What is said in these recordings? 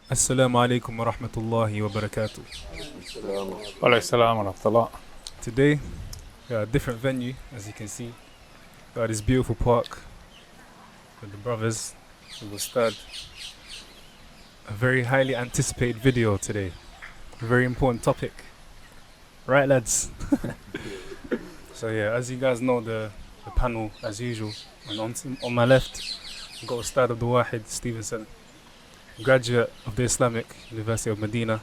Assalamu alaikum wa rahmatullahi wa barakatuh. Wa salam wa rahmatullah. Today, we are at a different venue, as you can see. We are at this beautiful park with the brothers, with Ustadh. A very highly anticipated video today. A very important topic. Right, lads? So yeah, as you guys know, the panel, as usual, and on my left, we've got Ustadh Abdulwahid Stephenson, graduate of the Islamic University of Medina,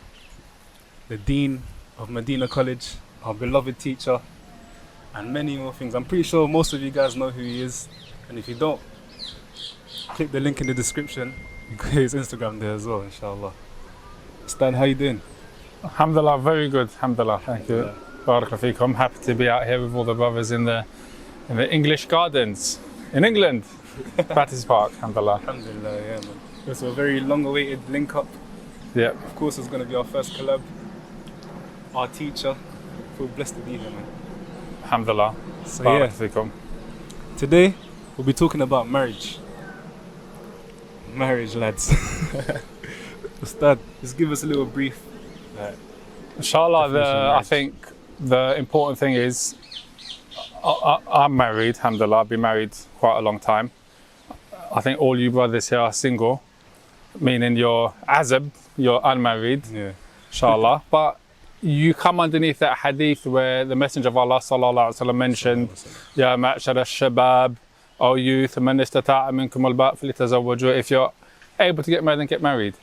the Dean of Madinah College, our beloved teacher, and many more things. I'm pretty sure most of you guys know who he is, and if you don't, click the link in the description. You can get his Instagram there as well, inshallah. Stan, how you doing? Alhamdulillah, very good. Alhamdulillah, thank you. Barakallahu feekum. I'm happy to be out here with all the brothers in the English gardens in England. Batty's Park, alhamdulillah. Alhamdulillah, yeah, man. It's a very long-awaited link-up. Yeah. Of course, it's going to be our first collab. Our teacher. Feel blessed to be here, man. Alhamdulillah. So Barakallahu feekum. Today we'll be talking about marriage. Marriage, lads. Ustad, just give us a little brief. Inshallah, I think the important thing is I'm married, alhamdulillah. I've been married quite a long time. I think all you brothers here are single, meaning you're azab, you're unmarried, Yeah. inshallah. But you come underneath that hadith where the Messenger of Allah sallallahu alaihi wasallam mentioned, Ya ma'shar al-shabab, O youth, man istata'a minkum al-ba'a falyatazawwaju. If you're able to get married, then get married.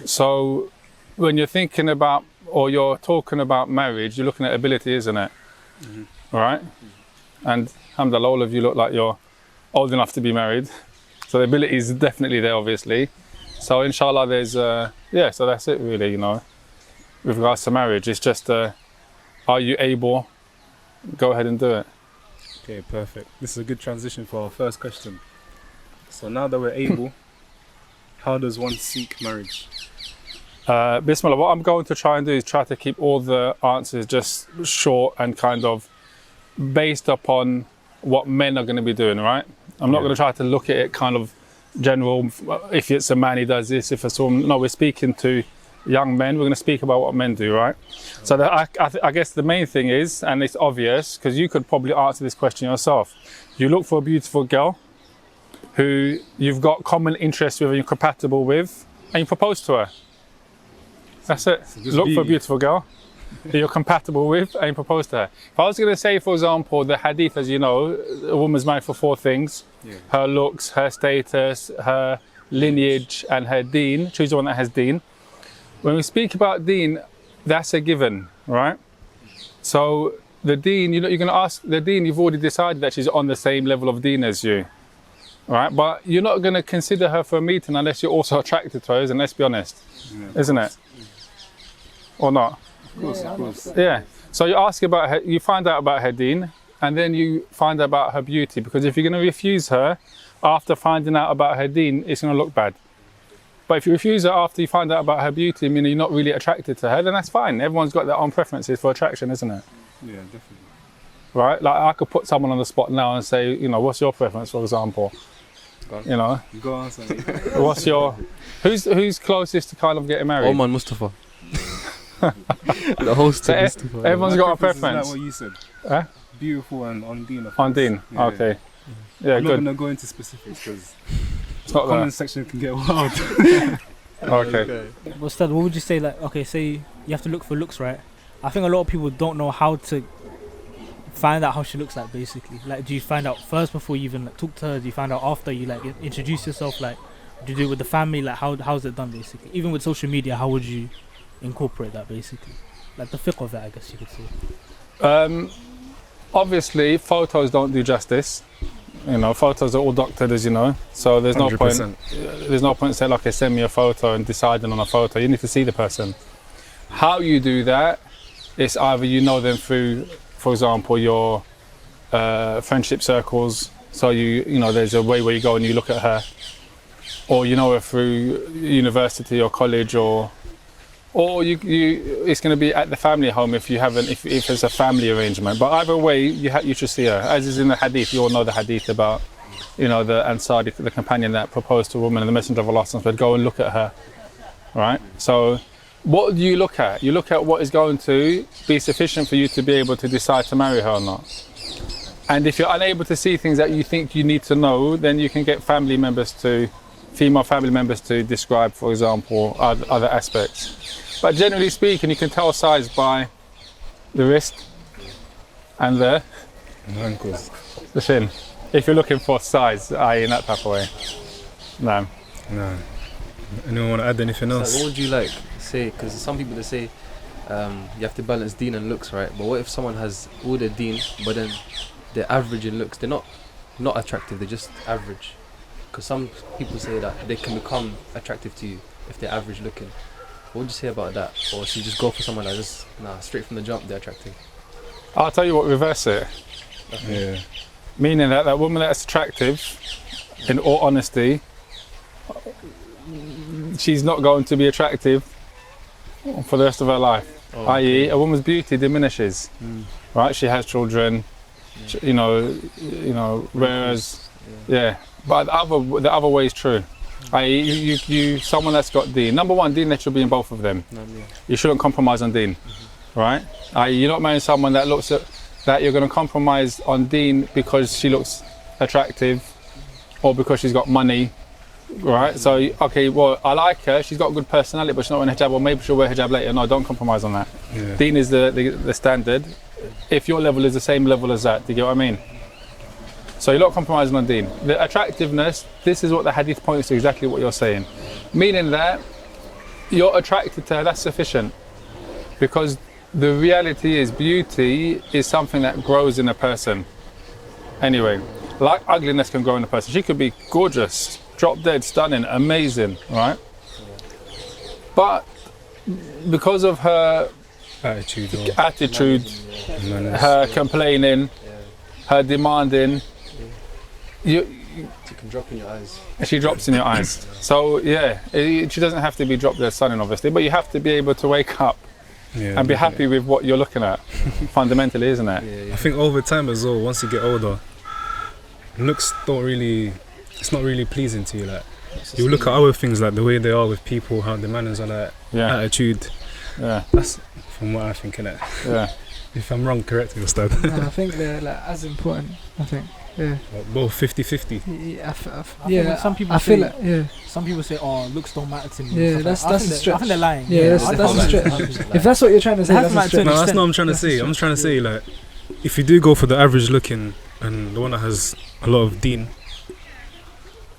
So when you're thinking about, or you're talking about marriage, you're looking at ability, isn't it? Mm-hmm. All right? And alhamdulillah, all of you look like you're old enough to be married. So the ability is definitely there, obviously. So inshallah, there's, so that's it really, you know. With regards to marriage, it's just, are you able? Go ahead and do it. Okay, perfect. This is a good transition for our first question. So now that we're able, how does one seek marriage? Bismillah, what I'm going to try and do is try to keep all the answers just short and kind of based upon what men are going to be doing, right? I'm not going to try to look at it kind of general, if it's a man he does this, if it's a woman. No, we're speaking to young men, we're going to speak about what men do, right? So I guess the main thing is, and it's obvious, because you could probably answer this question yourself. You look for a beautiful girl who you've got common interests with and you're compatible with, and you propose to her. That's it. Look for a beautiful girl that you're compatible with and you propose to her. If I was going to say, for example, the hadith, as you know, a woman's married for 4 things. Yeah. Her looks, her status, her lineage, and her deen. Choose the one that has deen. When we speak about deen, that's a given, right? So the deen, you're going to ask the deen, you've already decided that she's on the same level of deen as you, right? But you're not going to consider her for a meeting unless you're also attracted to her, and let's be honest, isn't it? Or not? Of course. Yeah. So you ask about her, you find out about her deen, and then you find out about her beauty, because if you're going to refuse her after finding out about her deen, it's going to look bad. But if you refuse her after you find out about her beauty, meaning you're not really attracted to her, then that's fine. Everyone's got their own preferences for attraction, isn't it? Yeah, definitely. Right? Like I could put someone on the spot now and say, you know, what's your preference, for example? You know? Go on, son. What's your... Who's closest to kind of getting married? Oman Mustafa. The host So of Mustafa. everyone's got a preference. Is that what you said? Huh? Beautiful and on Deen, of On course. Deen? Yeah. Okay. Yeah, I'm not good. going to go into specifics because It's not the comment there. section can get wild. Okay. Well, Ustad, what would you say, like, okay, say you have to look for looks, right? I think a lot of people don't know how to find out how she looks like, basically. Like, do you find out first before you even talk to her? Do you find out after you, like, introduce yourself? Like, do you do it with the family? Like, how's it done, basically? Even with social media, how would you incorporate that, basically? Like, the fiqh of it, I guess you could say. Obviously, photos don't do justice. You know, photos are all doctored, as you know. So there's no 100%. point. There's no point saying, okay, send me a photo and deciding on a photo. You need to see the person. How you do that is either you know them through, for example, your friendship circles. So you know, there's a way where you go and you look at her, or you know her through university or college, or it's going to be at the family home if it's a family arrangement. But either way, you should see her. As is in the hadith, you all know the hadith about, you know, the Ansari, the companion that proposed to a woman, and the Messenger of Allah said, go and look at her. right? So what do you look at? You look at what is going to be sufficient for you to be able to decide to marry her or not. And if you're unable to see things that you think you need to know, then you can get female family members to describe, for example, other aspects. But generally speaking, you can tell size by the wrist and the ankles. The shin. If you're looking for size, i.e. in that type of way. No. No. Anyone want to add anything else? So what would you like say? Because some people they say you have to balance deen and looks, right? But what if someone has all their deen, but then they're average in looks? They're not attractive. They're just average. Because some people say that they can become attractive to you if they're average looking. What would you say about that? Or should you just go for someone that just straight from the jump they're attractive? I'll tell you what, reverse it. Yeah. Meaning that woman that's attractive, in all honesty, she's not going to be attractive for the rest of her life. I.e., a woman's beauty diminishes. Right? She has children, you know, whereas, But the other way is true. I.e., you someone that's got deen. Number one, deen, there should be in both of them. You shouldn't compromise on deen, right? I.e., you're not marrying someone that looks at that you're going to compromise on deen because she looks attractive or because she's got money, right? So, okay, well, I like her, she's got a good personality, but she's not wearing hijab, or maybe she'll wear hijab later. No, don't compromise on that. Yeah. Deen is the standard. If your level is the same level as that, do you get what I mean? So you're not compromising on deen. The attractiveness, this is what the hadith points to, exactly what you're saying. Meaning that you're attracted to her, that's sufficient. Because the reality is beauty is something that grows in a person. Anyway, like ugliness can grow in a person. She could be gorgeous, drop dead, stunning, amazing, right? But because of her attitude, her complaining, her demanding, she can drop in your eyes. She drops in your eyes. So she doesn't have to be drop dead stunning, obviously, but you have to be able to wake up and be happy with what you're looking at, fundamentally, isn't it? I think over time as well, once you get older, looks it's not really pleasing to you. Like, you look at other things, like the way they are with people, how the manners are, like attitude. Yeah. That's from what I think, innit? Yeah. If I'm wrong, correct me, Ustadh. No, I think they're like as important, I think. Yeah. Like both 50-50. Yeah, some people some people say, oh, looks don't matter to me. Yeah, that's a stretch. I think they're lying. Yeah, that's a stretch. If that's what you're trying to say, that's a stretch. No, that's not what I'm trying to say. I'm trying to say, like, if you do go for the average looking and the one that has a lot of deen,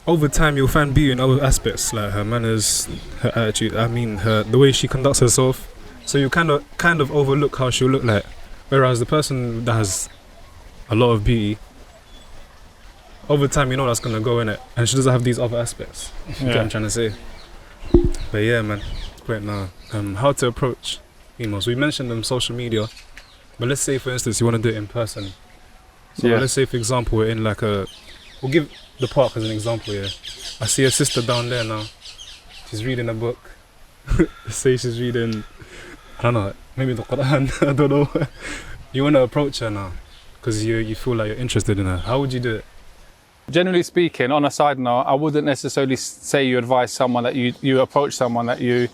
over time you'll find beauty in other aspects, like her manners, her attitude, the way she conducts herself. So you kind of overlook how she'll look like. Whereas the person that has a lot of beauty, over time you know that's gonna go in it, and she doesn't have these other aspects. You get what I'm trying to say. But yeah, man, great. Now, how to approach females? We mentioned social media, but let's say for instance you want to do it in person. So let's say for example we're in we'll give the park as an example here. I see a sister down there now. She's reading a book. Let's say she's reading, I don't know, maybe the Quran. I don't know. You want to approach her now because you feel like you're interested in her. How would you do it? Generally speaking, on a side note, I wouldn't necessarily say you advise someone that you approach someone that you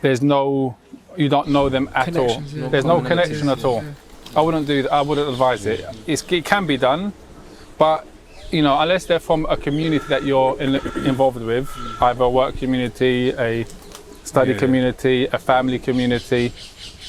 don't know them at all. Yeah. There's no connection at all. I wouldn't do that. I wouldn't advise it. It can be done, but unless they're from a community that you're involved with, either a work community, a study community, a family community,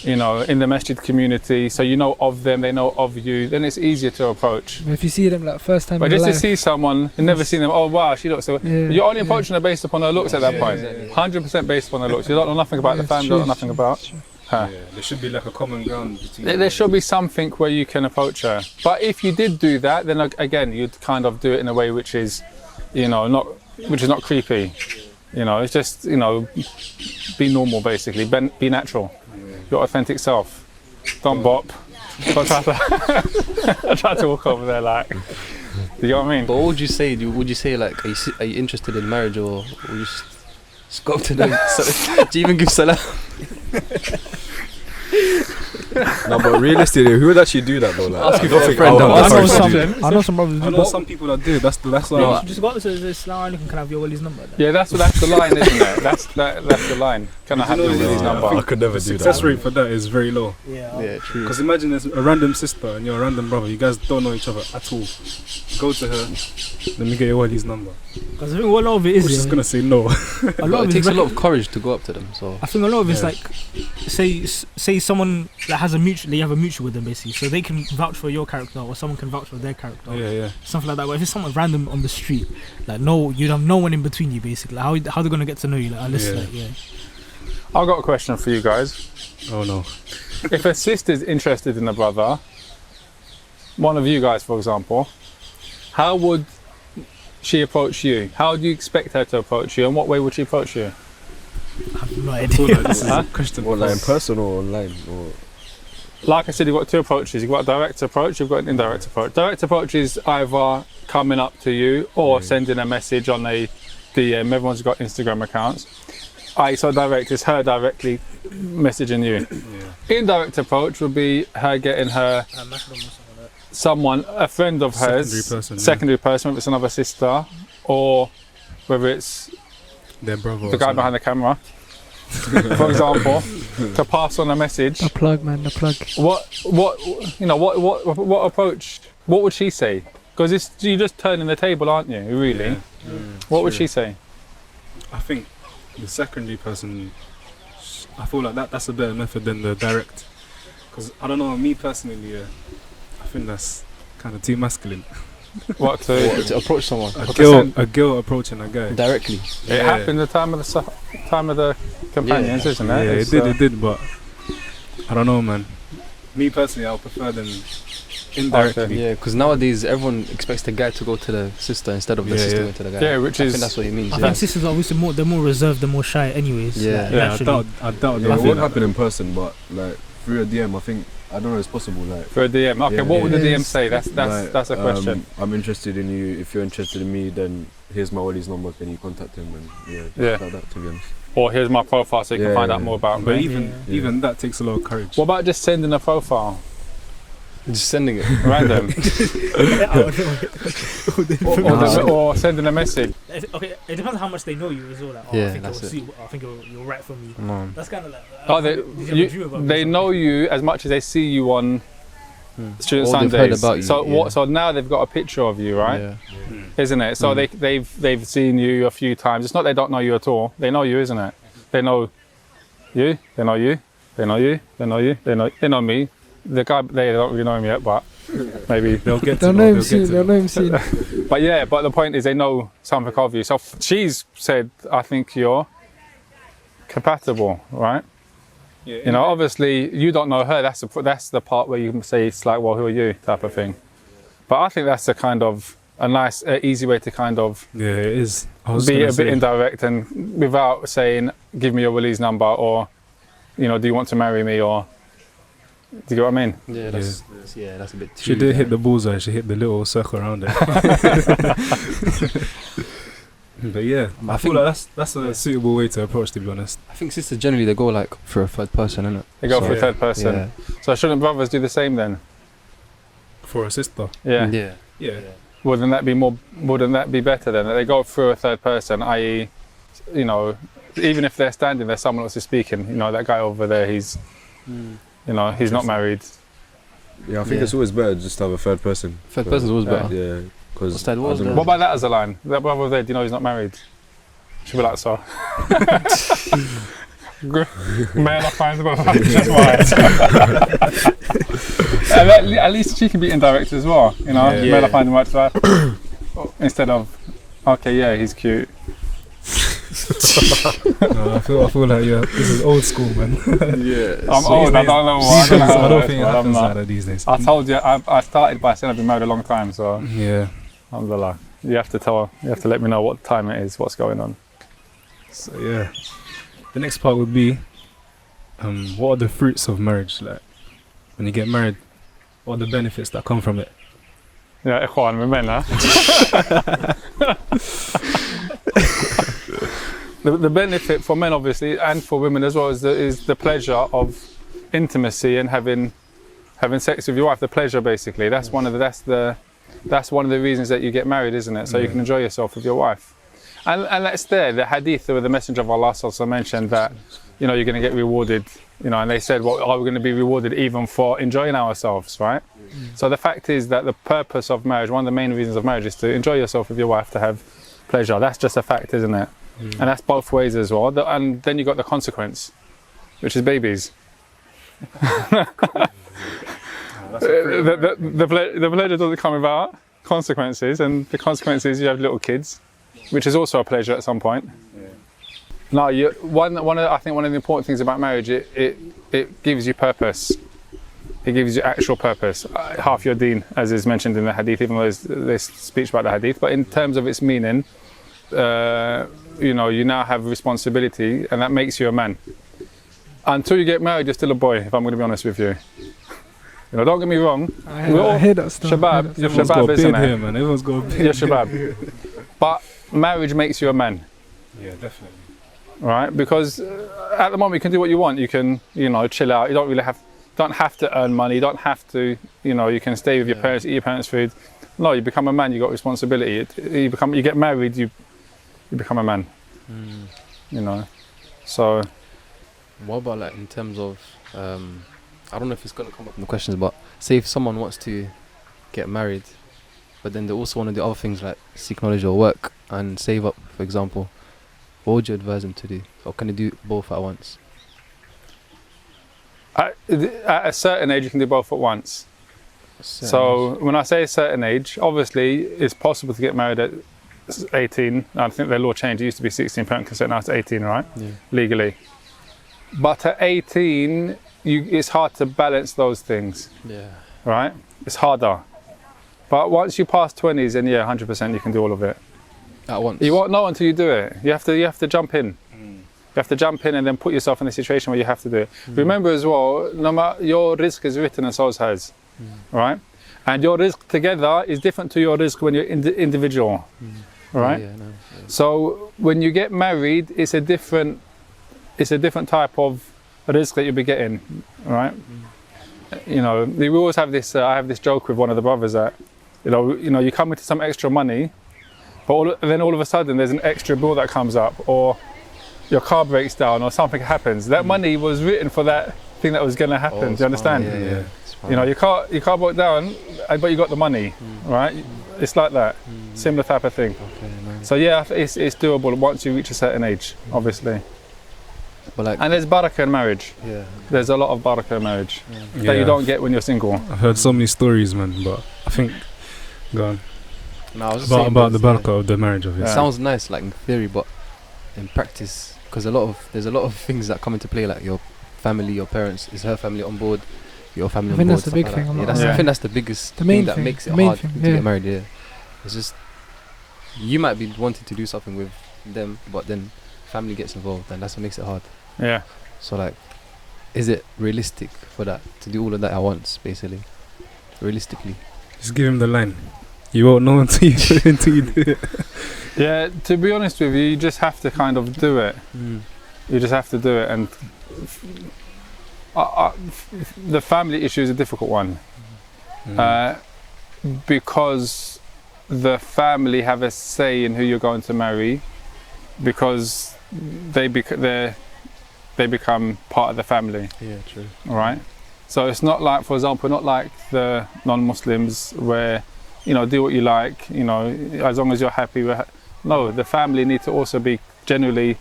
in the masjid community, so you know of them, they know of you, then it's easier to approach. If you see them like first time but just to see someone, you've never seen them, oh wow, she looks so... You're only approaching her based upon her looks at that point. 100% based upon her looks. You don't know nothing about the family, you don't know nothing about her. Yeah, there should be like a common ground between there should be something where you can approach her. But if you did do that, then again, you'd kind of do it in a way which is, not creepy. It's just, be normal basically, be natural. Your authentic self. Don't bop. Don't try to walk over there like. You know what I mean? But what would you say? Would you say like, are you interested in marriage, or would you just go up to them? Do you even give salam? No, but realistically, who would actually do that though? Like, Ask I you don't for a think friend, I would though. have Ask the you courage for to do something. that. I know some brothers I do know that. some people that do. That's why. No, Just go up to this line, can I have your Wally's number? Yeah, that's the line, isn't it? That's the line. Can I have your Wally's number? I could never the do success that. rate for that is very low. Yeah. Yeah, true. Because imagine there's a random sister and you're a random brother. You guys don't know each other at all. Go to her. Let me get your Wally's number. Because I think what a lot of it She's is, just gonna say no. a But lot it of it takes is a lot of courage to go up to them. So I think a lot of it's Yeah. like, say someone that has a mutual, you have a mutual with them basically, so they can vouch for your character, or someone can vouch for their character, Yeah. something like that. But if it's someone random on the street, like you have no one in between you basically. Like, how they gonna get to know you? Like, unless Yeah. like, I've got a question for you guys. Oh no. If a sister's interested in a brother, one of you guys, for example, how would she approach you? How do you expect her to approach you, and what way would she approach you? I have no I feel idea. like this is Huh? a question. What, like in because- person or online? Or Like I said, you've got two approaches. You've got a direct approach, you've got an indirect approach. Direct approach is either coming up to you or sending a message on a DM. Everyone's got Instagram accounts. So direct is her directly messaging you. Yeah. Indirect approach would be her getting her someone, a friend of hers, Secondary person, whether it's another sister or whether it's Their brother. the guy behind the camera, for example, to pass on a message. A plug, man, a plug. What approach? What would she say? Because you're just turning the table, aren't you? Really? What would she say? I think the secondary person. I feel like that's a better method than the direct. Because I don't know, me personally, I think that's kind of too masculine. What to? to approach someone A girl approaching a guy. directly. It happened the time of the companions, isn't it? Yeah, It's, it did, but I don't know, man. Me personally, I'll prefer them indirectly. Yeah, because nowadays everyone expects the guy to go to the sister instead of the Yeah, sister yeah. going to the guy. Yeah, which I is think that's what he means. I Yeah. think sisters are obviously they're more reserved, they're more shy anyways. Yeah. like, Yeah, I naturally. doubt yeah, they'll it do won't that. happen in person, but like through a DM, I think I don't know it's possible. Like for a DM. Okay, Yeah, what would the yeah. DM say? That's a question. I'm interested in you. If you're interested in me, then here's my Wally's number. Can you contact him? And Yeah. like that, to be honest. Or here's my profile so you can Yeah, find out yeah. more about But me. even that takes a lot of courage. What about just sending a profile? Just sending it. Random. or sending a message. Okay, it depends how much they know you as well. Like, Yeah, I think that's you'll it. see. I think you'll write for me. No. That's kind of like. Oh, did you have a dream about me they or know you as much as they see you on Student All they've Sundays. heard about you, So yeah. So now they've got a picture of you, right? Yeah. Isn't it? So they've seen you a few times. It's not they don't know you at all. They know you, isn't it? They know you. They know you. They know you. They know you. They know me. The guy, they don't really know him yet, but maybe. They'll get to They'll know. know him They'll soon. get to They'll know. know him soon. But the point is they know something of you. So she's said, I think you're compatible, right? Yeah, You know, obviously you don't know her. That's the part where you can say it's like, well, who are you, type of thing. But I think that's a kind of a nice, easy way to kind of Yeah, it is. I was be gonna a say, bit indirect and without saying, give me your Wally's number or, you know, do you want to marry me or, do you get what I mean? Yeah, that's a bit too. She did hit the bullseye. She hit the little circle around it. But yeah, I feel like that's a suitable way to approach. To be honest, I think sisters generally they go like for a third person, innit? They go So- for a third person. Yeah. So shouldn't brothers do the same then? for a sister. Yeah. Yeah. Yeah, Wouldn't that be better then? That they go through a third person, i.e., you know, even if they're standing there, someone else is speaking. You know, that guy over there, he's, you know, he's not married. Yeah, I think Yeah. it's always better just to have a third person. Third person's always better. Yeah, because Ustadh, what was the- What about that as a line? That brother there, do you know he's not married? Should be like, so. Man, I find the brother just right. And at least she can be indirect as well, you know. Yeah. Man, I find him right to that. Instead of, okay, yeah, he's cute. no, I feel like this is old school, man. yeah, I'm old, I don't know why. I don't think it I'm happens not. like that these days. I told you, I started by saying I've been married a long time, so Yeah. alhamdulillah. You have to let me know what time it is, what's going on. So yeah, the next part would be, what are the fruits of marriage? Like, when you get married, what are the benefits that come from it? Yeah, ikhwan, with men, huh? The benefit for men, obviously, and for women as well, is the pleasure of intimacy and having sex with your wife, the pleasure basically. That's one of the reasons that you get married, isn't it? So you can enjoy yourself with your wife. And that's there. The hadith where the Messenger of Allah also mentioned that, you know, you're going to get rewarded, you know, and they said, well, are we going to be rewarded even for enjoying ourselves, right? So the fact is that the purpose of marriage, one of the main reasons of marriage, is to enjoy yourself with your wife, to have pleasure. That's just a fact, isn't it? And that's both ways as well. And then you got the consequence, which is babies. The pleasure doesn't come without consequences, and the consequences you have little kids, which is also a pleasure at some point. No, I think one of the important things about marriage, it gives you purpose. It gives you actual purpose. Half your deen, as is mentioned in the hadith, even though there's speech about the hadith, but in terms of its meaning, you know, you now have responsibility, and that makes you a man. Until you get married, you're still a boy, if I'm going to be honest with you. You know, don't get me wrong. I hear that stuff. Shabab, you're Everyone's got shabab, a isn't beard it? here, man. Everyone's got a beard. You're shabab. But marriage makes you a man. Yeah, definitely. Right? Because at the moment you can do what you want. You can, you know, chill out. You don't really don't have to earn money. You don't have to, you know, you can stay with your parents, eat your parents' food. No, you become a man. You got responsibility. You get married. You become a man. You know. So. What about like in terms of, I don't know if it's going to come up in the questions, but say if someone wants to get married, but then they also want to do other things like seek knowledge or work and save up, for example, what would you advise them to do? Or can they do both at once? At a certain age, you can do both at once. So when I say a certain age, obviously it's possible to get married at 18. I think the law changed. It used to be 16 parent consent, now it's 18, right? Yeah. Legally. But at 18, it's hard to balance those things, Yeah. right? It's harder. But once you pass 20s, then yeah, 100% you can do all of it. At once? You won't know until you do it. You have to jump in. You have to jump in and then put yourself in a situation where you have to do it. Remember as well, no matter, your risk is written and so's hers, right? And your risk together is different to your risk when you're individual, right? Yeah, no, yeah. So when you get married, it's a different type of risk that you'll be getting, right? You know, we always have this. I have this joke with one of the brothers that, you know, you come into some extra money, but then all of a sudden there's an extra bill that comes up, or your car breaks down, or something happens. That money was written for that thing that was going to happen. Do you understand? Yeah. You know, your car broke down, but you got the money, right? It's like that, similar type of thing. Okay, nice. So yeah, it's doable once you reach a certain age, obviously. But like, And there's barakah in marriage. yeah. There's a lot of barakah in marriage that you Yeah. don't get when you're single. I've heard so many stories, man, but I think, go on. No, I was just saying About the that, barakah of the marriage of it. It Yeah. sounds nice, like in theory, but in practice, because there's a lot of things that come into play, like your family, your parents, is her family on board, your family I on think board. that's the stuff big like thing, that. I'm Yeah, not I gonna think that's the biggest The main thing that thing, makes it the main hard thing, to yeah. get married. Yeah, it's just you might be wanting to do something with them, but then family gets involved, and that's what makes it hard. Yeah. So like, is it realistic for that to do all of that at once, basically? Realistically. Just give him the line. You won't know until you do it. Yeah, to be honest with you, you just have to kind of do it. You just have to do it, and the family issue is a difficult one because the family have a say in who you're going to marry, because they become part of the family. Yeah, true. All right. So it's not like, for example, not like the non-Muslims where, you know, do what you like, you know, as long as you're happy. No, the family need to also be generally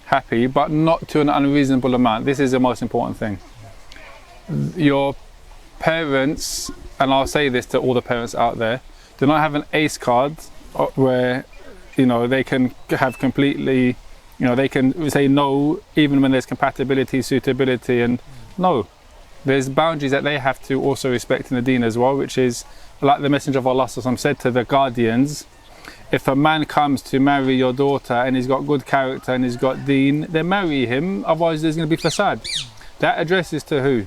happy, but not to an unreasonable amount. This is the most important thing. Your parents, and I'll say this to all the parents out there, do not have an ace card where, you know, they can have completely, you know, they can say no even when there's compatibility, suitability, and no. There's boundaries that they have to also respect in the Deen as well, which is like the Messenger of Allah said to the guardians, if a man comes to marry your daughter and he's got good character and he's got Deen, then marry him, otherwise there's going to be fasad. That addresses to who?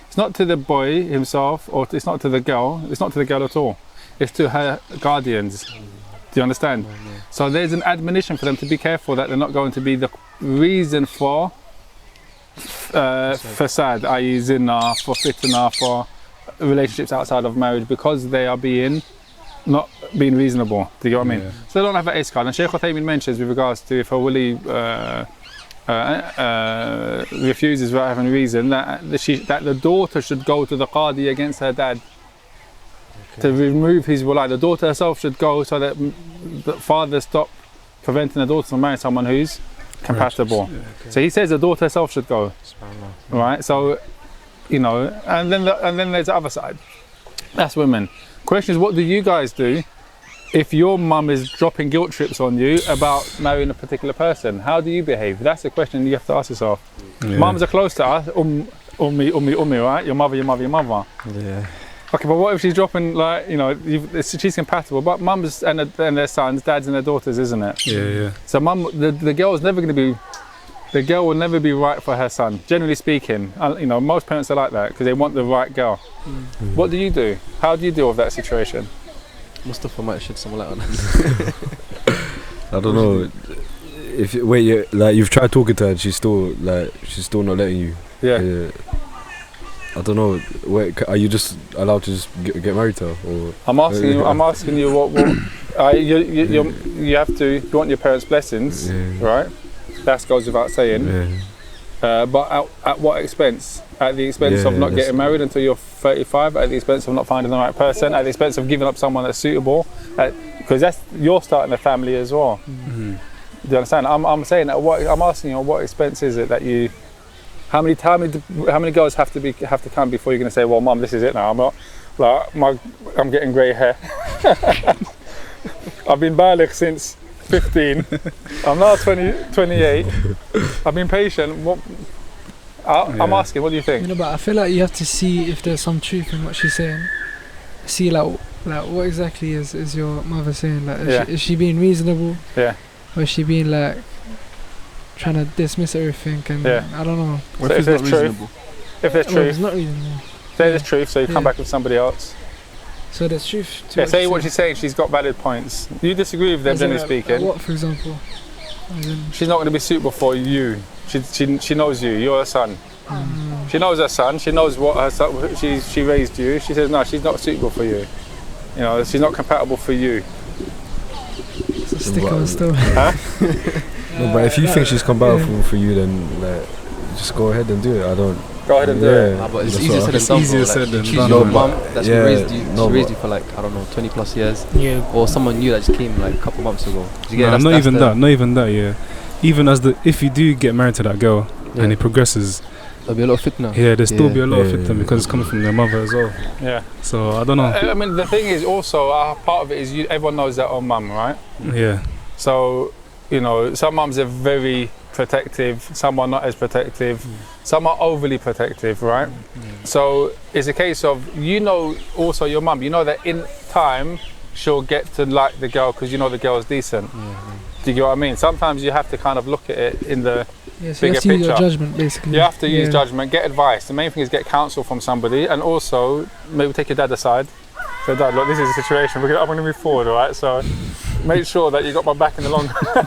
It's not to the boy himself, or it's not to the girl, it's not to the girl at all. It's to her guardians. Do you understand? So there's an admonition for them to be careful that they're not going to be the reason for facade, i.e. zina, for fitna, for relationships outside of marriage, because they are not being reasonable. Do you get what I mean? Yeah. So they don't have that iskal. And Shaykh Uthaymin mentions with regards to if a wali refuses without having reason, that the daughter should go to the qadi against her dad to remove his wali. The daughter herself should go so that the father stop preventing the daughter from marrying someone who's compatible. Yeah, okay. So he says the daughter herself should go. Right? So, you know, and then there's the other side. That's women. Question is, what do you guys do if your mum is dropping guilt trips on you about marrying a particular person? How do you behave? That's the question you have to ask yourself. Yeah. Mums are close to us, ummi, right? Your mother. Yeah. Okay, but what if she's dropping, like, you know, she's compatible, but mums and their sons, dads and their daughters, isn't it? Yeah. So the girl will never be right for her son, generally speaking. You know, most parents are like that because they want the right girl. What do you do? How do you deal with that situation? Mustafa might shed some light on us. I don't know. You've tried talking to her and she's still not letting you. Yeah. I don't know. Are you just allowed to just get married to her? Or I'm asking you what you have to. You want your parents' blessings, right? That goes without saying. Yeah. But at what expense? At the expense of not getting married until you're 35, at the expense of not finding the right person, at the expense of giving up someone that's suitable, because you're starting a family as well. Mm-hmm. Do you understand? I'm saying that. I'm asking you, what expense is it that you? How many girls have to come before you're going to say, well, mum, this is it now. I'm getting grey hair. I've been baligh since 15. I'm now 28. I've been patient. I'm asking, what do you think? You know, but I feel like you have to see if there's some truth in what she's saying. See, like what exactly is your mother saying? Like, is she being reasonable? Yeah. Or is she being like trying to dismiss everything? And I don't know. So if there's truth, It's not reasonable. Say there's truth, so you come back with somebody else. So there's truth to Say what she's saying. She's got valid points. You disagree with them, generally speaking. What, for example? She's not going to be suitable for you. She knows you. You're her son. She knows her son. She knows what her son. She raised you. She says no, she's not suitable for you. You know, she's not compatible for you. It's a sticker still. Huh? No, but if you think she's compatible for you, then just go ahead and do it. Go ahead and do it. But it's easier said than done. Choose your mum that's raised you. She raised you for like, I don't know, 20 plus years. Yeah. Or someone new that just came like a couple months ago. Not even that. Yeah. Even if you do get married to that girl and it progresses, there'll be a lot of fitna. Yeah, there'll still be a lot of fitna because it's coming from their mother as well. Yeah. So I don't know. I mean, the thing is also part of it is everyone knows their own mum, right? Yeah. So, you know, some mums are very protective, some are not as protective, some are overly protective, right? So it's a case of, also your mum, you know that in time she'll get to like the girl because you know the girl's decent. Do you get what I mean? Sometimes you have to kind of look at it in the so bigger you have to picture. use your judgment, basically. You have to use judgment, get advice. The main thing is get counsel from somebody, and also maybe take your dad aside. So, Dad, look, this is the situation. I'm going to move forward, all right? So make sure that you got my back in the long run.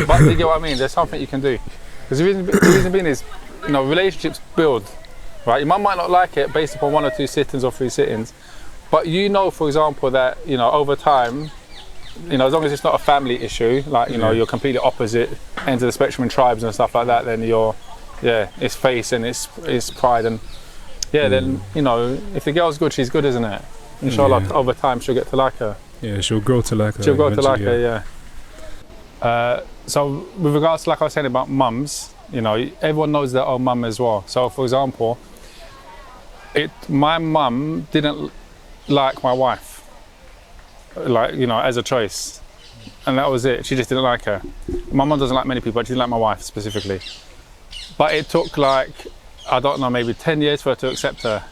But do you get what I mean? There's something you can do. Because the reason being is, you know, relationships build, right? Your mum might not like it based upon 1 or 2 sittings or 3 sittings, but you know, for example, that, you know, over time, you know, as long as it's not a family issue, like, you know, you're completely opposite ends of the spectrum in tribes and stuff like that, then it's faith and it's pride and, then, you know, if the girl's good, she's good, isn't it? Inshallah, over time, she'll get to like her. Yeah, she'll grow to like her. She'll grow to like her, So, with regards to, like I was saying about mums, you know, everyone knows their own mum as well. So, for example, my mum didn't like my wife, like, you know, as a choice, and that was it. She just didn't like her. My mum doesn't like many people, but she didn't like my wife specifically. But it took like, I don't know, maybe 10 years for her to accept her.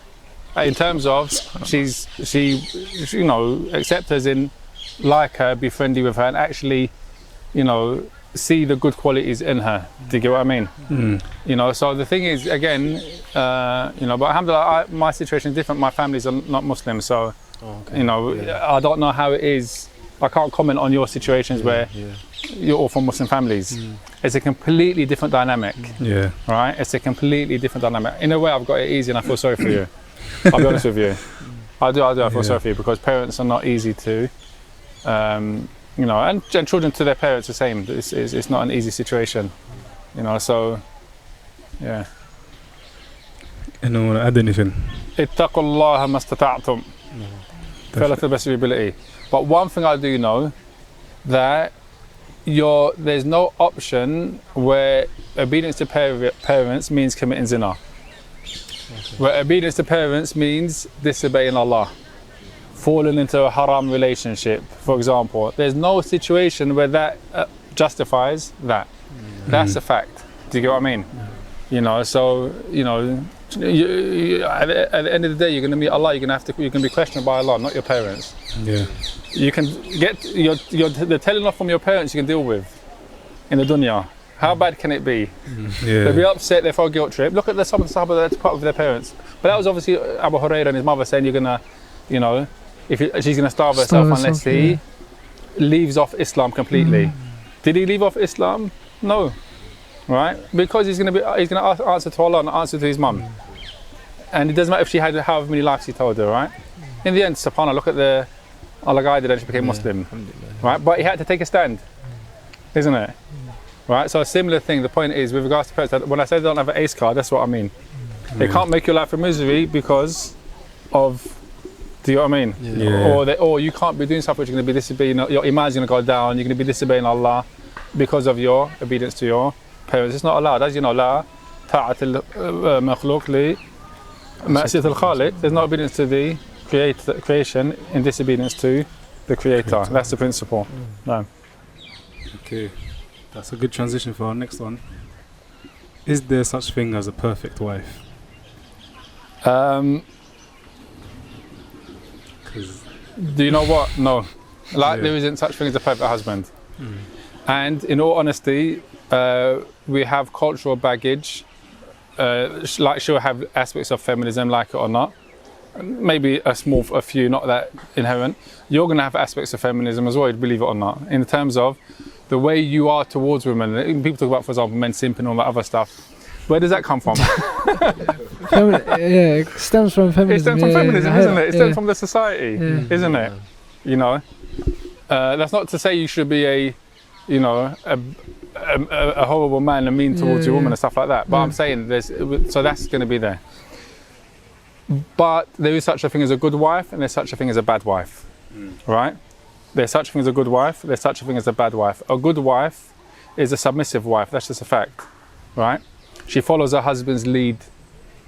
In terms of, she, you know, accept her as in like her, be friendly with her, and actually, you know, see the good qualities in her. Do you get what I mean? You know, so the thing is, again, you know, but alhamdulillah, my situation is different. My families are not Muslim, so, you know, I don't know how it is. I can't comment on your situations where you're all from Muslim families. It's a completely different dynamic, Yeah. right? It's a completely different dynamic. In a way, I've got it easy and I feel sorry for you. I'll be honest with you. I do. I feel sorry for you because parents are not easy to, you know, and children to their parents the same. It's not an easy situation, you know. So, yeah. Anyone want to add anything? اتقوا الله ما استطعتم. Fell to the best of your ability. But one thing I do know, that there's no option where obedience to parents means committing zina. Where obedience to parents means disobeying Allah, falling into a haram relationship, for example. There's no situation where that justifies that. That's a fact. Do you get what I mean? You know, so, you know, at the end of the day, you're going to meet Allah. You're going to be questioned by Allah, not your parents. Yeah. You can get the telling off from your parents. You can deal with in the dunya. How bad can it be? Yeah. They'll be upset. They throw a guilt trip. Look at some of the Sahaba that's part of their parents. But that was obviously Abu Hurairah and his mother saying, "You're gonna, you know, she's gonna starve herself unless he leaves off Islam completely." Did he leave off Islam? No. Right? Because he's gonna answer to Allah and answer to his mum. And it doesn't matter if she had however many lives he told her, right? In the end, subhanAllah, look at Allah guided her and she became Muslim. Right? But he had to take a stand, isn't it? Right? So a similar thing, the point is, with regards to parents, when I say they don't have an ACE card, that's what I mean. They can't make your life a misery because of, do you know what I mean? Yeah. Or you can't be doing stuff which you're going to be disobeying, your iman is going to go down, you're going to be disobeying Allah because of your obedience to your parents. It's not allowed. As you know, la ta'at al-makhluq li ma'siyat al-khaliq. There's no obedience to the creation in disobedience to the creator. That's the principle. No. Okay. That's a good transition for our next one. Is there such thing as a perfect wife? 'Cause do you know what? No. There isn't such thing as a perfect husband. And in all honesty, we have cultural baggage. Like she'll have aspects of feminism, like it or not. Maybe a few, not that inherent. You're going to have aspects of feminism as well, believe it or not, in terms of the way you are towards women. People talk about, for example, men simping and all that other stuff. Where does that come from? It stems from feminism. It stems from feminism, isn't it? It stems from the society, isn't it? You know, that's not to say you should be a horrible man and mean towards your woman and stuff like that. But I'm saying so that's going to be there. But there is such a thing as a good wife, and there's such a thing as a bad wife, right? There's such a thing as a good wife. There's such a thing as a bad wife. A good wife is a submissive wife. That's just a fact, right? She follows her husband's lead.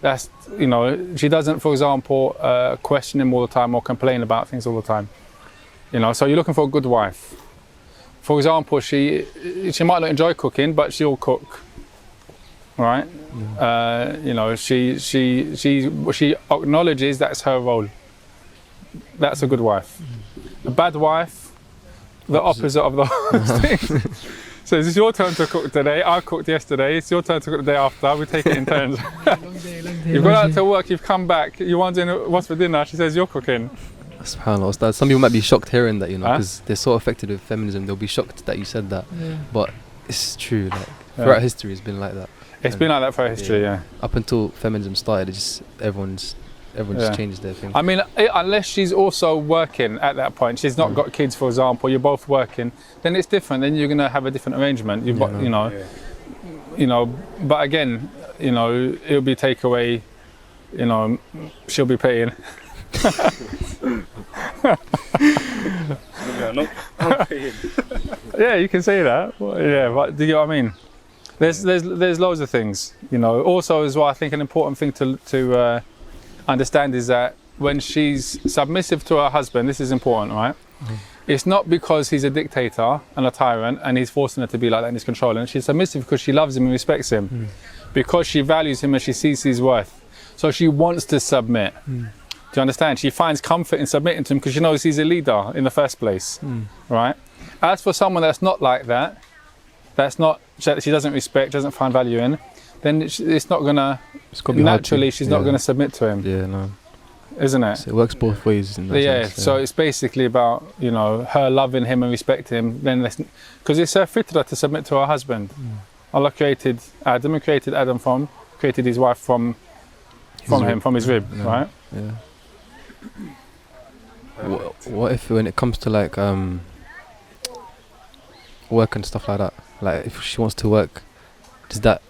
That's, you know, she doesn't, for example, question him all the time or complain about things all the time. You know, so you're looking for a good wife. For example, she might not enjoy cooking, but she'll cook, right? You know, she acknowledges that's her role. That's a good wife. A bad wife, the opposite of those things. So it's your turn to cook today. I cooked yesterday. It's your turn to cook the day after. We take it in turns. Long day. You've gone out to work. You've come back. You're wondering what's for dinner. She says you're cooking. SubhanAllah, Ustadh. Some people might be shocked hearing that, you know, because they're so affected with feminism. They'll be shocked that you said that. But it's true. Like throughout history, it's been like that. It's been like that throughout history. Yeah. Up until feminism started, everyone's just changed their thing. I mean, unless she's also working at that point, she's not got kids, for example. You're both working, then it's different. Then you're going to have a different arrangement. You know. But again, you know, it'll be takeaway. You know, she'll be paying. Yeah, you can say that. Yeah, but do you know what I mean? There's loads of things. You know. Also, as well, I think an important thing to understand is that when she's submissive to her husband, this is important, right? It's not because he's a dictator and a tyrant and he's forcing her to be like that and he's controlling. She's submissive because she loves him and respects him, because she values him and she sees his worth. So she wants to submit. Do you understand? She finds comfort in submitting to him because she knows he's a leader in the first place, right? As for someone that's not like that, she doesn't respect, doesn't find value in, then it's not gonna, naturally she's not gonna submit to him. Yeah, no. isn't it? So it works both ways in that Yeah, sense, so it's basically about, you know, her loving him and respecting him. Then because it's her fitrah to submit to her husband. Allah created Adam and created his wife from him, from his rib, right? Yeah. What if when it comes to like work and stuff like that, like if she wants to work, is that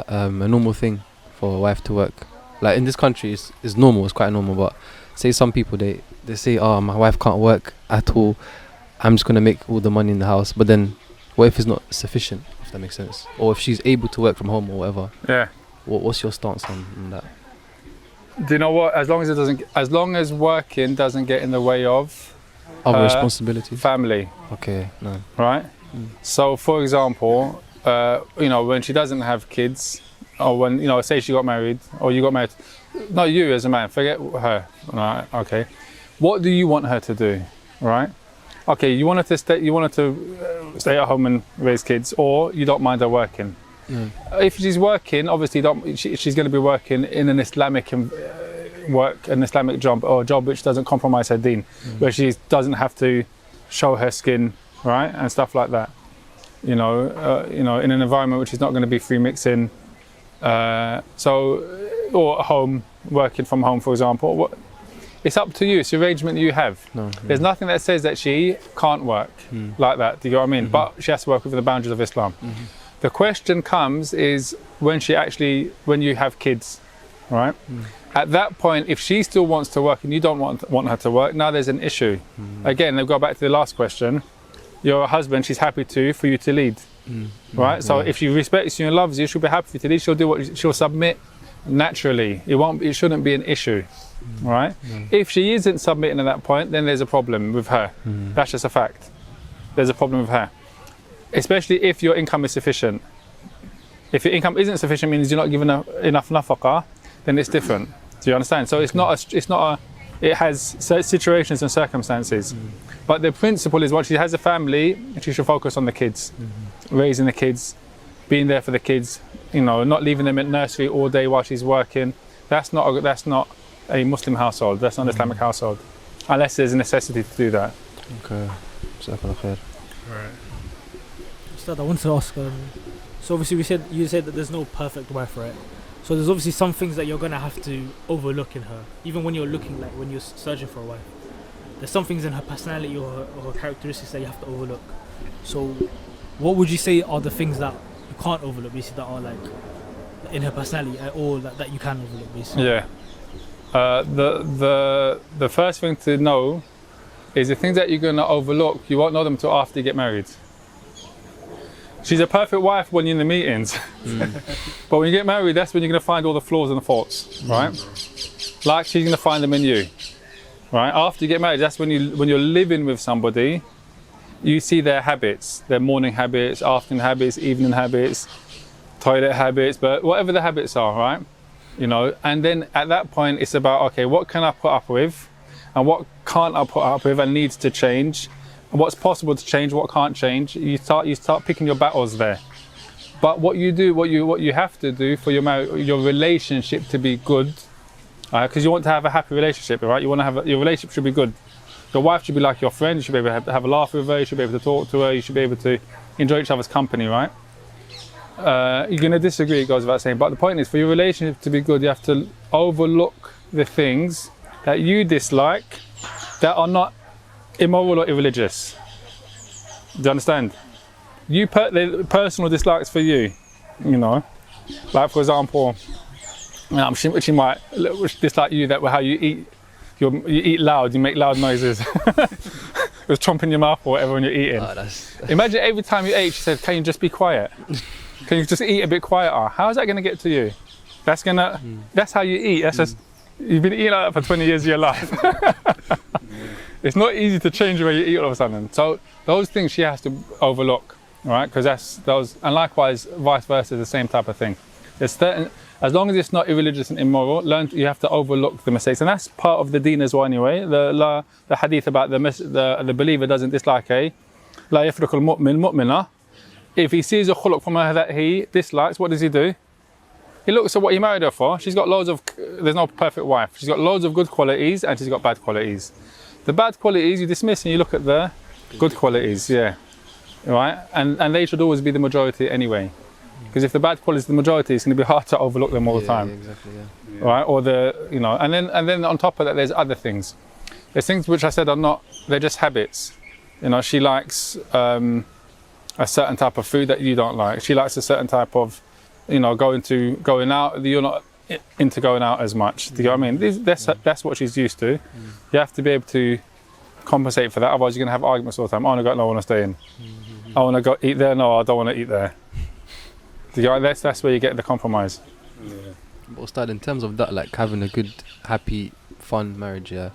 a normal thing for a wife to work? Like in this country it's normal, it's quite normal, but say some people they say, oh, my wife can't work at all, I'm just gonna make all the money in the house. But then what if it's not sufficient, if that makes sense? Or if she's able to work from home or whatever. Yeah. What's your stance on that? Do you know what? As long as working doesn't get in the way of Other responsibilities? family, Okay, no. right? So, for example, you know, when she doesn't have kids, or when, you know, say she got married, or you got married, not you as a man, forget her, right? Okay. What do you want her to do, right? Okay, you want her to stay at home and raise kids, or you don't mind her working. If she's working, obviously she's going to be working in an Islamic an Islamic job, or a job which doesn't compromise her deen, where she doesn't have to show her skin, right, and stuff like that. You know, in an environment which is not going to be free mixing. Or at home, working from home, for example. It's up to you. It's the arrangement you have. There's nothing that says that she can't work like that. Do you know what I mean? But she has to work within the boundaries of Islam. The question comes is when you have kids, right? At that point, if she still wants to work and you don't want her to work, now there's an issue. Again, they'll go back to the last question. You're a husband, she's happy for you to lead, right? So if she respects you and loves you, she'll be happy for you to lead. She'll do she'll submit naturally. It shouldn't be an issue, right? If she isn't submitting at that point, then there's a problem with her. That's just a fact. There's a problem with her. Especially if your income is sufficient. If your income isn't sufficient, means you're not given enough nafaqah, then it's different. Do you understand? So it has situations and circumstances. But the principle is, once she has a family, she should focus on the kids, raising the kids, being there for the kids, you know, not leaving them at nursery all day while she's working. That's not a Muslim household. That's not an Islamic household, unless there's a necessity to do that. Okay. Jazakallah khair. Right. Ustad, I wanted to ask, so obviously you said that there's no perfect wife, right? So there's obviously some things that you're gonna have to overlook in her, even when you're when you're searching for a wife. There's some things in her personality or her characteristics that you have to overlook. So what would you say are the things that you can't overlook, basically, that are like in her personality, or that you can overlook, basically? Yeah. The first thing to know is the things that you're gonna overlook, you won't know them till after you get married. She's a perfect wife when you're in the meetings, but when you get married, that's when you're going to find all the flaws and the faults, right? Like she's going to find them in you, right? After you get married, that's when you're living with somebody, you see their habits, their morning habits, afternoon habits, evening habits, toilet habits, but whatever the habits are, right? You know, and then at that point, it's about, okay, what can I put up with, and what can't I put up with and needs to change? What's possible to change, what can't change. You start picking your battles there. But what you have to do for your relationship to be good, because you want to have a happy relationship, right? You want to have your relationship should be good. Your wife should be like your friend. You should be able to have a laugh with her. You should be able to talk to her. You should be able to enjoy each other's company, right? You're going to disagree, it goes without saying. But the point is, for your relationship to be good, you have to overlook the things that you dislike that are not immoral or irreligious. Do you understand? The personal dislikes for you, you know, like for example, she might dislike you that how you eat. You eat loud. You make loud noises. With chomp in your mouth or whatever when you're eating. Imagine every time you ate, she said, "Can you just be quiet? Can you just eat a bit quieter?" How is that going to get to you? That's how you eat. That's just you've been eating like that for 20 years of your life. It's not easy to change the way you eat all of a sudden. So those things she has to overlook, right? Because and likewise, vice versa, the same type of thing. As long as it's not irreligious and immoral, you have to overlook the mistakes, and that's part of the deen as well. Anyway, the hadith about the believer doesn't dislike la yafruq al-mu'min mu'mina. If he sees a khuluq from her that he dislikes, what does he do? He looks at what he married her for. She's got loads of, there's no perfect wife. She's got loads of good qualities and she's got bad qualities. The bad qualities you dismiss and you look at the good qualities, yeah. Right? And they should always be the majority anyway. Because if the bad qualities are the majority, it's going to be hard to overlook them all the time. Yeah, exactly, yeah. Right? Or and then on top of that, there's other things. There's things which I said are not, they're just habits. She likes a certain type of food that you don't like. She likes a certain type of, going out. You're not into going out as much. Do you know what I mean? That's what she's used to. You have to be able to compensate for that. Otherwise, you're going to have arguments all the time. I want to stay in. I want to go eat there. No, I don't want to eat there. Do you know, that's where you get the compromise. Yeah. But Ustadh, in terms of that, like having a good, happy, fun marriage, yeah.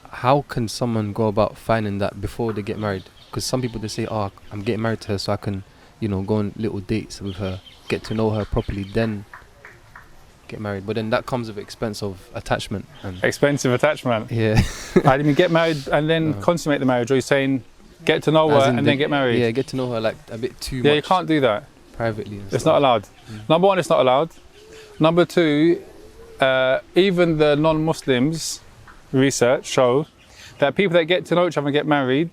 How can someone go about finding that before they get married? Because some people, they say, oh, I'm getting married to her so I can, go on little dates with her, get to know her properly, then get married. But then that comes with expense of attachment. Expensive attachment? Yeah. I mean, get married and then consummate the marriage, or you're saying get to know her and then get married? Yeah, get to know her like a bit too much. Yeah, you can't do that. Privately. It's not allowed. Number one, it's not allowed. Number two, even the non-Muslims research show that people that get to know each other and get married,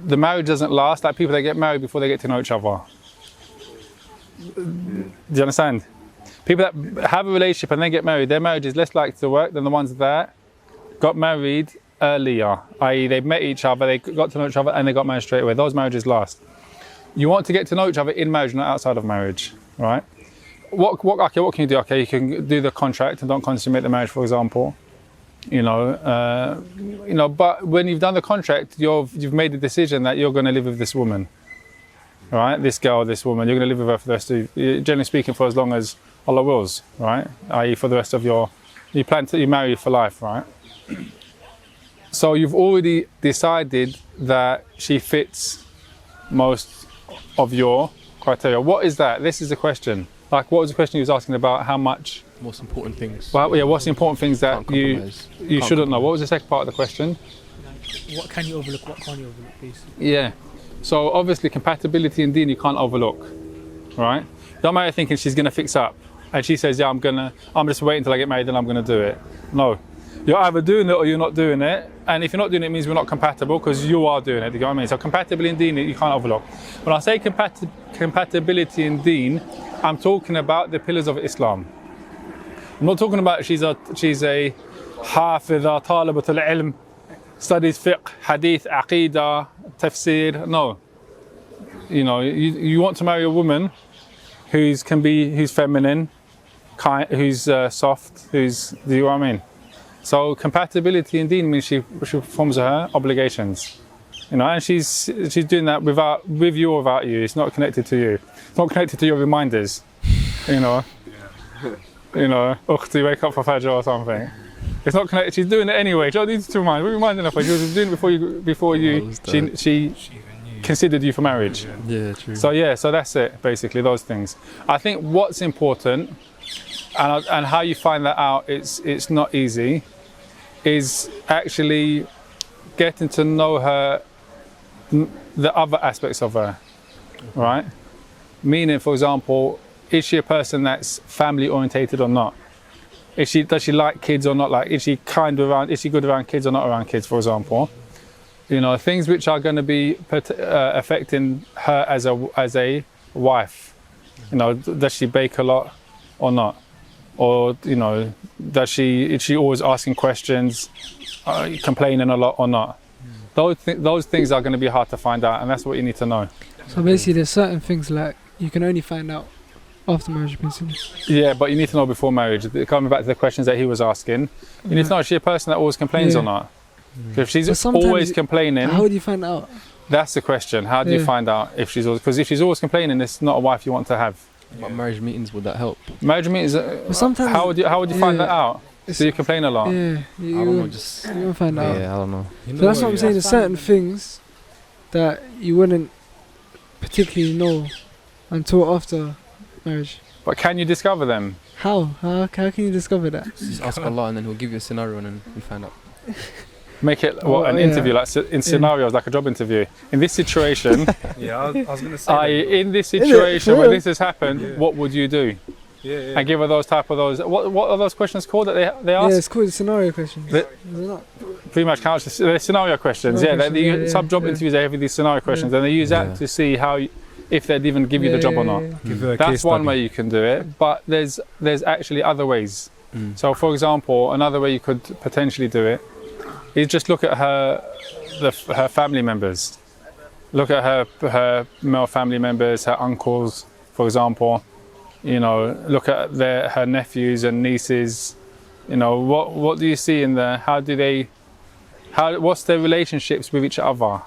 the marriage doesn't last like people that get married before they get to know each other. Do you understand? People that have a relationship and then get married, their marriage is less likely to work than the ones that got married earlier, i.e. they met each other, they got to know each other and they got married straight away. Those marriages last. You want to get to know each other in marriage, not outside of marriage, right? What can you do? Okay, you can do the contract and don't consummate the marriage, for example. But when you've done the contract, you've made the decision that you're going to live with this woman, right? This girl, this woman, you're going to live with her for the rest of, generally speaking, for as long as Allah wills, right? I.e. for the rest of you plan to marry for life, right? So you've already decided that she fits most of your criteria. What is that? This is the question. Like, what was the question you was asking about? How much? Most important things. Well, yeah, what's the important things that you shouldn't know? What was the second part of the question? What can you overlook? What can't you overlook, basically? Yeah. So obviously, compatibility in Deen you can't overlook, right? Don't marry thinking she's gonna fix up, and she says, "Yeah, I'm just waiting until I get married, then I'm gonna do it." No, you're either doing it or you're not doing it. And if you're not doing it, it means we're not compatible because you are doing it. You know what I mean? So compatibility in Deen you can't overlook. When I say compatibility in Deen, I'm talking about the pillars of Islam. I'm not talking about she's a hafidha, talibatul ilm, studies fiqh, hadith, aqidah, tafsir. No. You want to marry a woman who's feminine, kind, who's soft, do you know what I mean? So compatibility in Deen means she performs her obligations. And she's doing that with you or without you. It's not connected to you. It's not connected to your reminders. Ukhti, wake up for Fajr or something. It's not connected. She's doing it anyway. She don't need to remind. We're reminding her. She was doing it before you. She considered you for marriage. Yeah, true. So that's it. Basically, those things. I think what's important, and how you find that out, it's not easy, is actually getting to know her, the other aspects of her, right? Meaning, for example, is she a person that's family orientated or not? Does she like kids or not? Like, is she good around kids or not around kids, for example? Things which are going to be affecting her as a wife. Does she bake a lot or not? Or is she always asking questions, complaining a lot or not? Those things are going to be hard to find out, and that's what you need to know. So basically, there's certain things like you can only find out after marriage, basically. Yeah, but you need to know before marriage. Coming back to the questions that he was asking, you need to know, is she a person that always complains or not? If she's always complaining, how do you find out? That's the question. How do you find out if she's always? Because if she's always complaining, it's not a wife you want to have. But marriage meetings, would that help? Marriage meetings. Sometimes. How would you find that out? Do you complain a lot? Yeah, I don't know. Just you won't find out. Yeah, I don't know. So that's what I'm saying. There's certain things that you wouldn't particularly know until after marriage. But can you discover them? How can you discover that? Just ask Allah, and then He'll give you a scenario, and then you find out. Make it an interview, like in scenarios, like a job interview. In this situation, Yeah, I was gonna say. in this situation where real? this has happened, what would you do? Yeah. And give her those type of those. What are those questions called that they ask? Yeah, it's called scenario questions. The- Is it not? Pretty much counts. They're scenario questions. Scenario Yeah, questions, some job interviews they have these scenario questions, and they use that to see if they'd even give you the job or not. Give her a That's case one study. way you can do it, but there's actually other ways. So, for example, another way you could potentially do it is just look at her family members. Look at her male family members, her uncles, for example. You know, look at her nephews and nieces. You know, what do you see in there? What's their relationships with each other?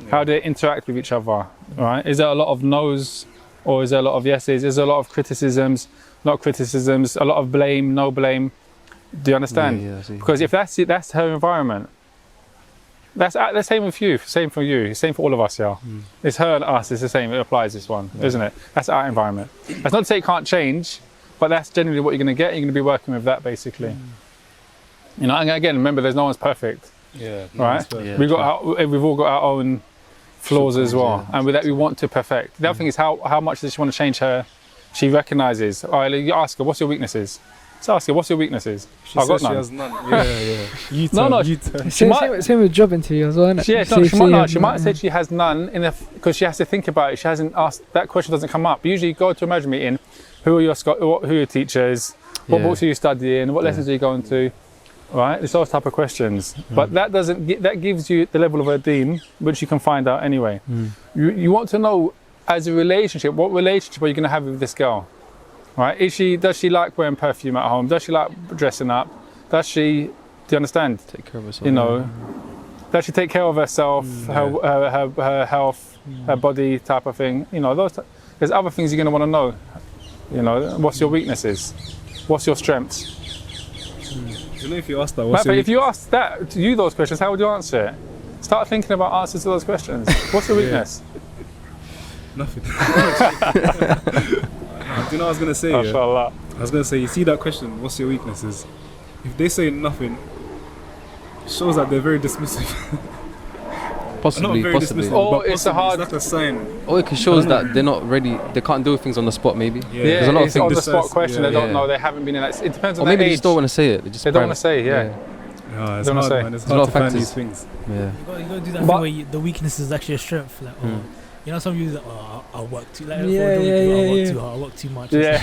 How do they interact with each other? Right? Is there a lot of no's or is there a lot of yeses? Is there a lot of criticisms? Not criticisms. A lot of blame, no blame. Do you understand? Yeah, I see. Because if that's her environment. That's the same with you, same for you, same for all of us, yeah. It's her and us, it's the same, it applies this one, isn't it? That's our environment. That's not to say it can't change, but that's generally what you're going to get. You're going to be working with that, basically. You know, and again, remember, there's no one's perfect, Yeah. right? Yeah, We've all got our own flaws as well, and with that we want to perfect. The other thing is how much does she want to change her? She recognises. All right, you ask her, what's your weaknesses? Just ask her, what's your weaknesses? I've got none. She has none. Yeah. No, Same with job interview as well, innit? She might say she has none because she has to think about it. She hasn't asked, that question doesn't come up. Usually you go to a marriage meeting, who are your teachers, what books are you studying, what lessons are you going to, right? It's those type of questions. But that gives you the level of a dean, which you can find out anyway. You want to know, as a relationship, what relationship are you going to have with this girl? Right? Does she like wearing perfume at home? Does she like dressing up? Do you understand? Take care of herself. You know, does she take care of herself, her health, her body type of thing? You know, there's other things you're going to want to know. You know, what's your weaknesses? What's your strengths? You know, if you ask that, If you ask those questions, how would you answer it? Start thinking about answers to those questions. What's your weakness? Nothing. Do you know what I was gonna say? Mashallah. I was gonna say, you see that question, what's your weaknesses? If they say nothing, it shows that they're very dismissive. Possibly. Not very dismissive, Oh, but it's possibly, hard. It's like a sign. Or it shows that they're not ready. They can't do things on the spot. Maybe. Yeah, There's a lot of it's on things. the spot question. They don't Yeah. know. They haven't been in that. It depends on Or their maybe they age. just don't want to say it. They don't want to say. Yeah. Yeah, it's Don't hard, say. man. It's There's a lot hard of to find factors. these things. Yeah. You got to do that thing where the weakness is actually a strength. Like, you know, some people like, I work too. Like, I work too hard. I work too much. Yeah.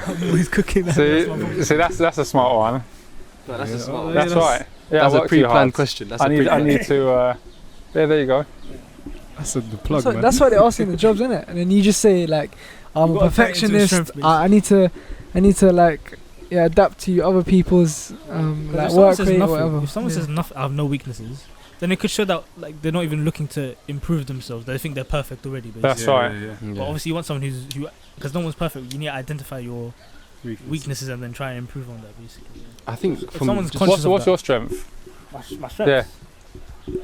I'm always cooking. See, that's a smart one. No, that's a smart one. That's right. Yeah, That's I a work too hard. pre-planned question. That's I need to. There you go. That's the plug, man. That's why they ask you in the jobs, innit? And then you just say like, I'm You a gotta turn it into a perfectionist. strength, I need to like adapt to other people's like work rate or whatever. If someone says nothing, I have no weaknesses, then it could show that like they're not even looking to improve themselves. They think they're perfect already. Basically. That's right. But obviously, you want someone who, because no one's perfect. You need to identify your weaknesses and then try and improve on that. Basically, I think if from someone's conscious What's of your strength? my strength. Yeah.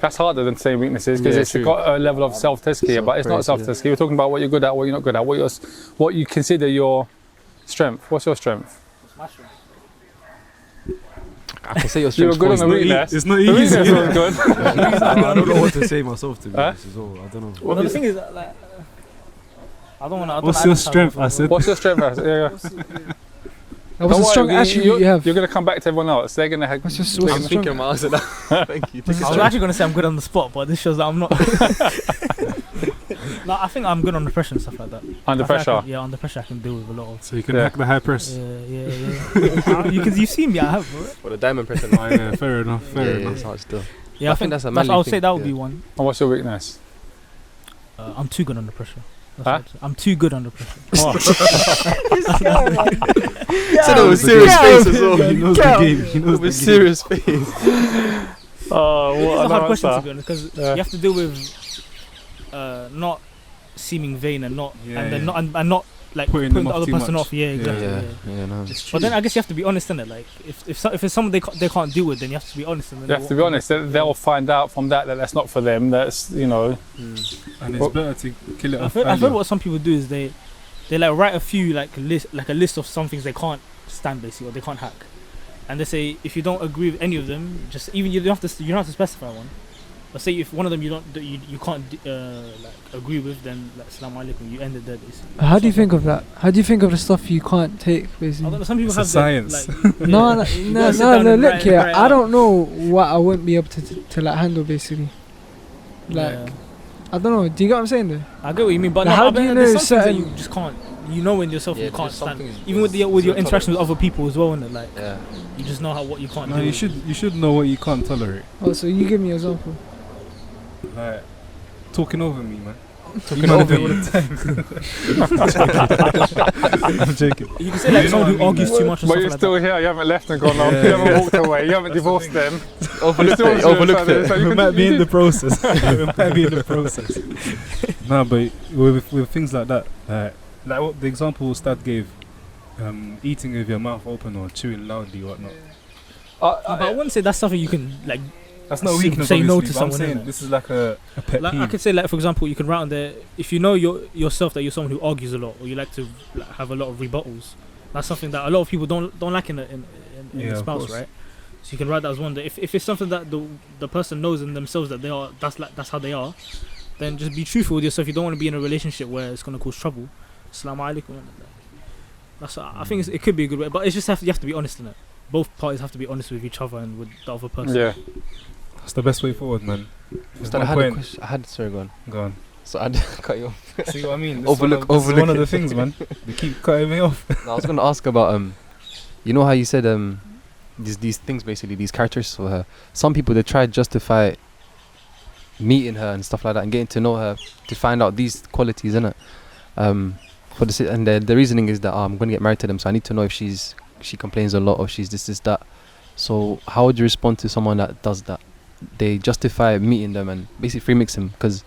That's harder than saying weaknesses because Yeah, it's true. got a level of self-tazkiyah, but it's not Self-praise, self-tazkiyah. We're talking about what you're good at, what you're not good at, what you consider your strength. What's your strength? My strength. I can say your You strength. were good on the not weakness. It's not The easy. weakness was good. I don't know what to say myself, to be Huh? honest, as well. I don't know. Well, the thing is, like, I don't want to. What's your strength? I said. What's your strength? Yeah. What's the strong attribute you have? You're going to come back to everyone else. They're going to have. What's your I'm strong? thinking my answer now. Thank you. I was actually going to say I'm good on the spot, but this shows that I'm not. No, I think I'm good under pressure and stuff like that. Under I think I pressure. can, under pressure I can deal with a lot of. So you can Yeah. hack the high press. Yeah. You've seen me, I have, bro. For the diamond pressing. Oh, yeah, fair enough. Fair enough. It's hard still. Yeah, I think that's a I manly would say thing, that would yeah. be one. And what's your weakness? I'm too good under pressure. That's Huh? what I'd say. I'm too good under pressure. Said it with serious face as well. He knows the game. He knows the With game. serious face. Oh, It's a what hard an question to answer. be honest, because Yeah. you have to deal with not seeming vain and not Yeah, and then yeah. not and not like Putting putting them the off other too person much. off. Yeah, exactly. Yeah, Yeah. yeah, no. But then I guess you have to be honest in it. Like if it's someone they can't deal with, then you have to be honest. And then You have to be honest. They'll find out from that that's not for them. That's, you know. And it's Well, better to kill it off. I've heard earlier. what some people do is they like write a few like a list of some things they can't stand basically or they can't hack, and they say if you don't agree with any of them, just even you don't have to specify one. But say if one of them you can't like agree with, then like Assalamu alaikum, you end it there. Basically. How do you think of that? How do you think of the stuff you can't take, basically? I don't know, some people It's have a science. No, sit no. down and Look write here. it I out. don't know what I wouldn't be able to like handle, basically. Like, Yeah. I don't know. Do you get what I'm saying though? I get what you mean, but Like, no, how I do bet you there's know some things that certain- you just can't. You know in yourself Yeah, you can't there's some stand. things Even with there's your zero interaction with tolerance. other people as well, innit? Like Yeah. you just know what you can't No, do. you should know what you can't tolerate. Oh, so you give me an example. Like talking over me, man. Talking over over all you. the time. I'm joking. You can say like You know someone what I who mean, argues man. too much or But something you're like still that. here. You haven't left and gone off. Yeah. You haven't walked away. You haven't divorced them. Overlooked You're it. still Overlooked serious about it. So We you might can- be you in the do- process. We might be in the process. No, but with things like that, like what the example Ustadh gave, eating with your mouth open or chewing loudly or whatnot. But I wouldn't say that's something you can like. That's not Say- weakness. say no obviously, to but I'm someone, saying innit? this is like a pet Like I peeve. could say, like for example, you can write on there if you know yourself that you're someone who argues a lot or you like to like, have a lot of rebuttals. That's something that a lot of people don't like in a Yeah, of spouse, course. right? So you can write that as one. That if it's something that the person knows in themselves that they are, that's how they are, then just be truthful with yourself. You don't want to be in a relationship where it's gonna cause trouble. Assalamu alaikum. That's I think it could be a good way, but it's just you have to be honest in it. Both parties have to be honest with each other and with the other person. Yeah. That's the best way forward, man. There's Ustadh, no I had a point. question. Sorry, go on. Go on. So I cut you off. See what I mean? This Overlook- is one of overlook the it. things, man. They keep cutting me off. No, I was gonna ask about you know how you said these things basically, these characteristics for her. Some people they try to justify meeting her and stuff like that and getting to know her to find out these qualities, innit? For the reasoning is that I'm gonna get married to them, so I need to know if she complains a lot or she's this that. So how would you respond to someone that does that? They justify meeting them and basically freemix them because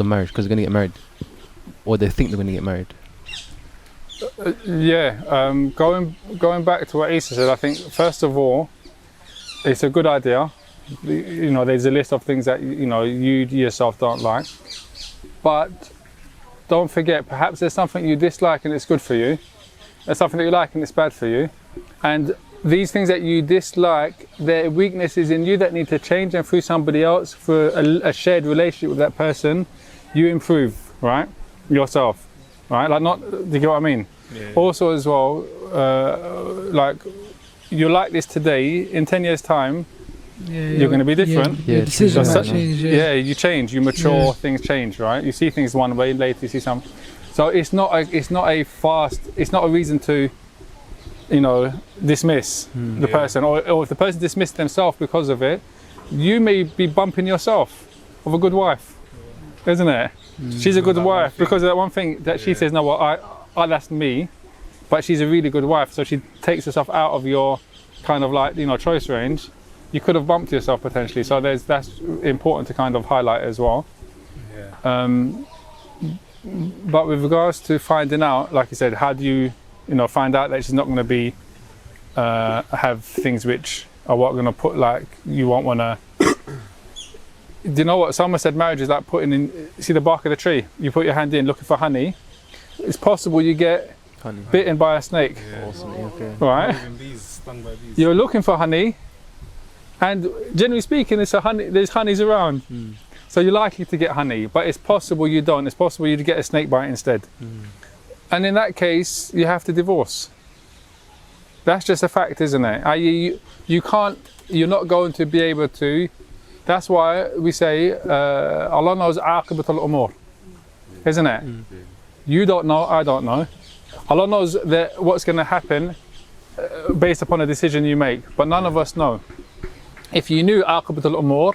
of marriage, because they're gonna get married, or they think they're gonna get married. Going back to what Issa said, I think first of all, it's a good idea. You know, there's a list of things that you yourself don't like, but don't forget, perhaps there's something you dislike and it's good for you. There's something that you like and it's bad for you, and these things that you dislike, they're weaknesses in you that need to change, and through somebody else, through a shared relationship with that person, you improve, right? Yourself, right? Like, not, do you get what I mean? Yeah. Also as well, like, you like this today, in 10 years time, you're gonna be different. Your Yeah, decision true. might So- change. yeah, you change, you mature, Yeah. things change, right? You see things one way, later you see some. So it's not a reason to, dismiss the Yeah. person, or if the person dismissed themselves because of it, you may be bumping yourself of a good wife, isn't it? She's a good That one wife thing. because of that one thing that she Yeah. says, no, well, I that's me, but she's a really good wife, so she takes herself out of your kind of like, choice range. You could have bumped yourself potentially, so that's important to kind of highlight as well. Yeah. But with regards to finding out, like you said, how do you, find out that she's not going to be have things which are what going to put, like, you won't want to. Do you know what someone said? Marriage is like putting in. See the bark of the tree. You put your hand in looking for honey. It's possible you get Honey. bitten by a snake, Yeah. Awesome. Okay. right? Even bees, stung by bees. You're looking for honey, and generally speaking, there's honeys around. Mm. So you're likely to get honey, but it's possible you don't. It's possible you get a snake bite instead. Mm. And in that case, you have to divorce. That's just a fact, isn't it? You can't, you're not going to be able to. That's why we say, Allah knows aqibat al-umur, isn't it? Mm. You don't know, I don't know. Allah knows that what's going to happen based upon a decision you make, but none of us know. If you knew aqibat al-umur,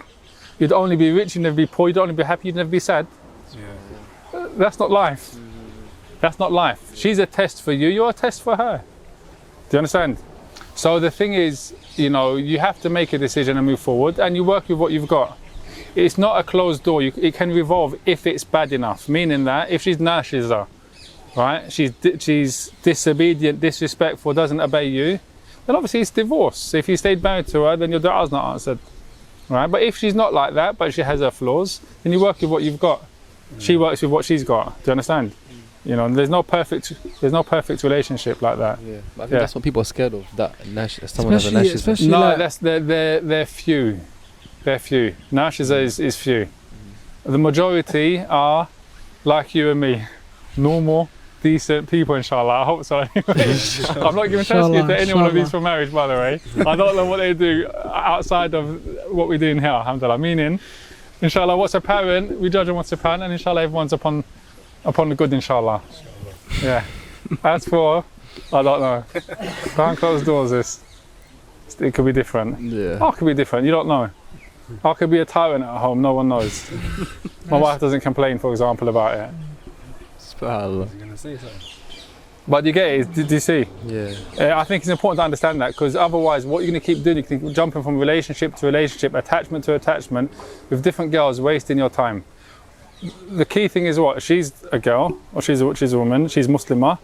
you'd only be rich, you'd never be poor, you'd only be happy, you'd never be sad. Yeah. That's not life. That's not life. She's a test for you, you're a test for her. Do you understand? So the thing is, you have to make a decision and move forward, and you work with what you've got. It's not a closed door, it can revolve if it's bad enough, meaning that if she's nashiza, right, she's disobedient, disrespectful, doesn't obey you, then obviously it's divorce. If you stayed married to her, then your du'a's not answered. Right? But if she's not like that, but she has her flaws, then you work with what you've got. She works with what she's got. Do you understand? You know, there's no perfect relationship like that. Yeah, but I think Yeah. that's what people are scared of. That someone has a Especially, narcissism. especially No, like, they're few. They're few. Narcissism is few. The majority are like you and me, normal, decent people, inshallah. I hope so. I'm not giving tazkiyah to any one of these for marriage, by the way. I don't know what they do outside of what we do in here, alhamdulillah. Meaning, inshallah, what's apparent, we judge on what's apparent, and inshallah, everyone's upon the good, inshallah. Yeah. As for, I don't know. Behind closed doors, it could be different. Yeah. Oh, it could be different. You don't know. I could be a tyrant at home. No one knows. My wife doesn't complain, for example, about it. Subhanallah. You're gonna say something. But you get it. Did you see? Yeah. I think it's important to understand that, because otherwise, what you're going to keep doing, you can keep jumping from relationship to relationship, attachment to attachment, with different girls, wasting your time. The key thing is what? She's a girl, or she's a woman. She's Muslimah,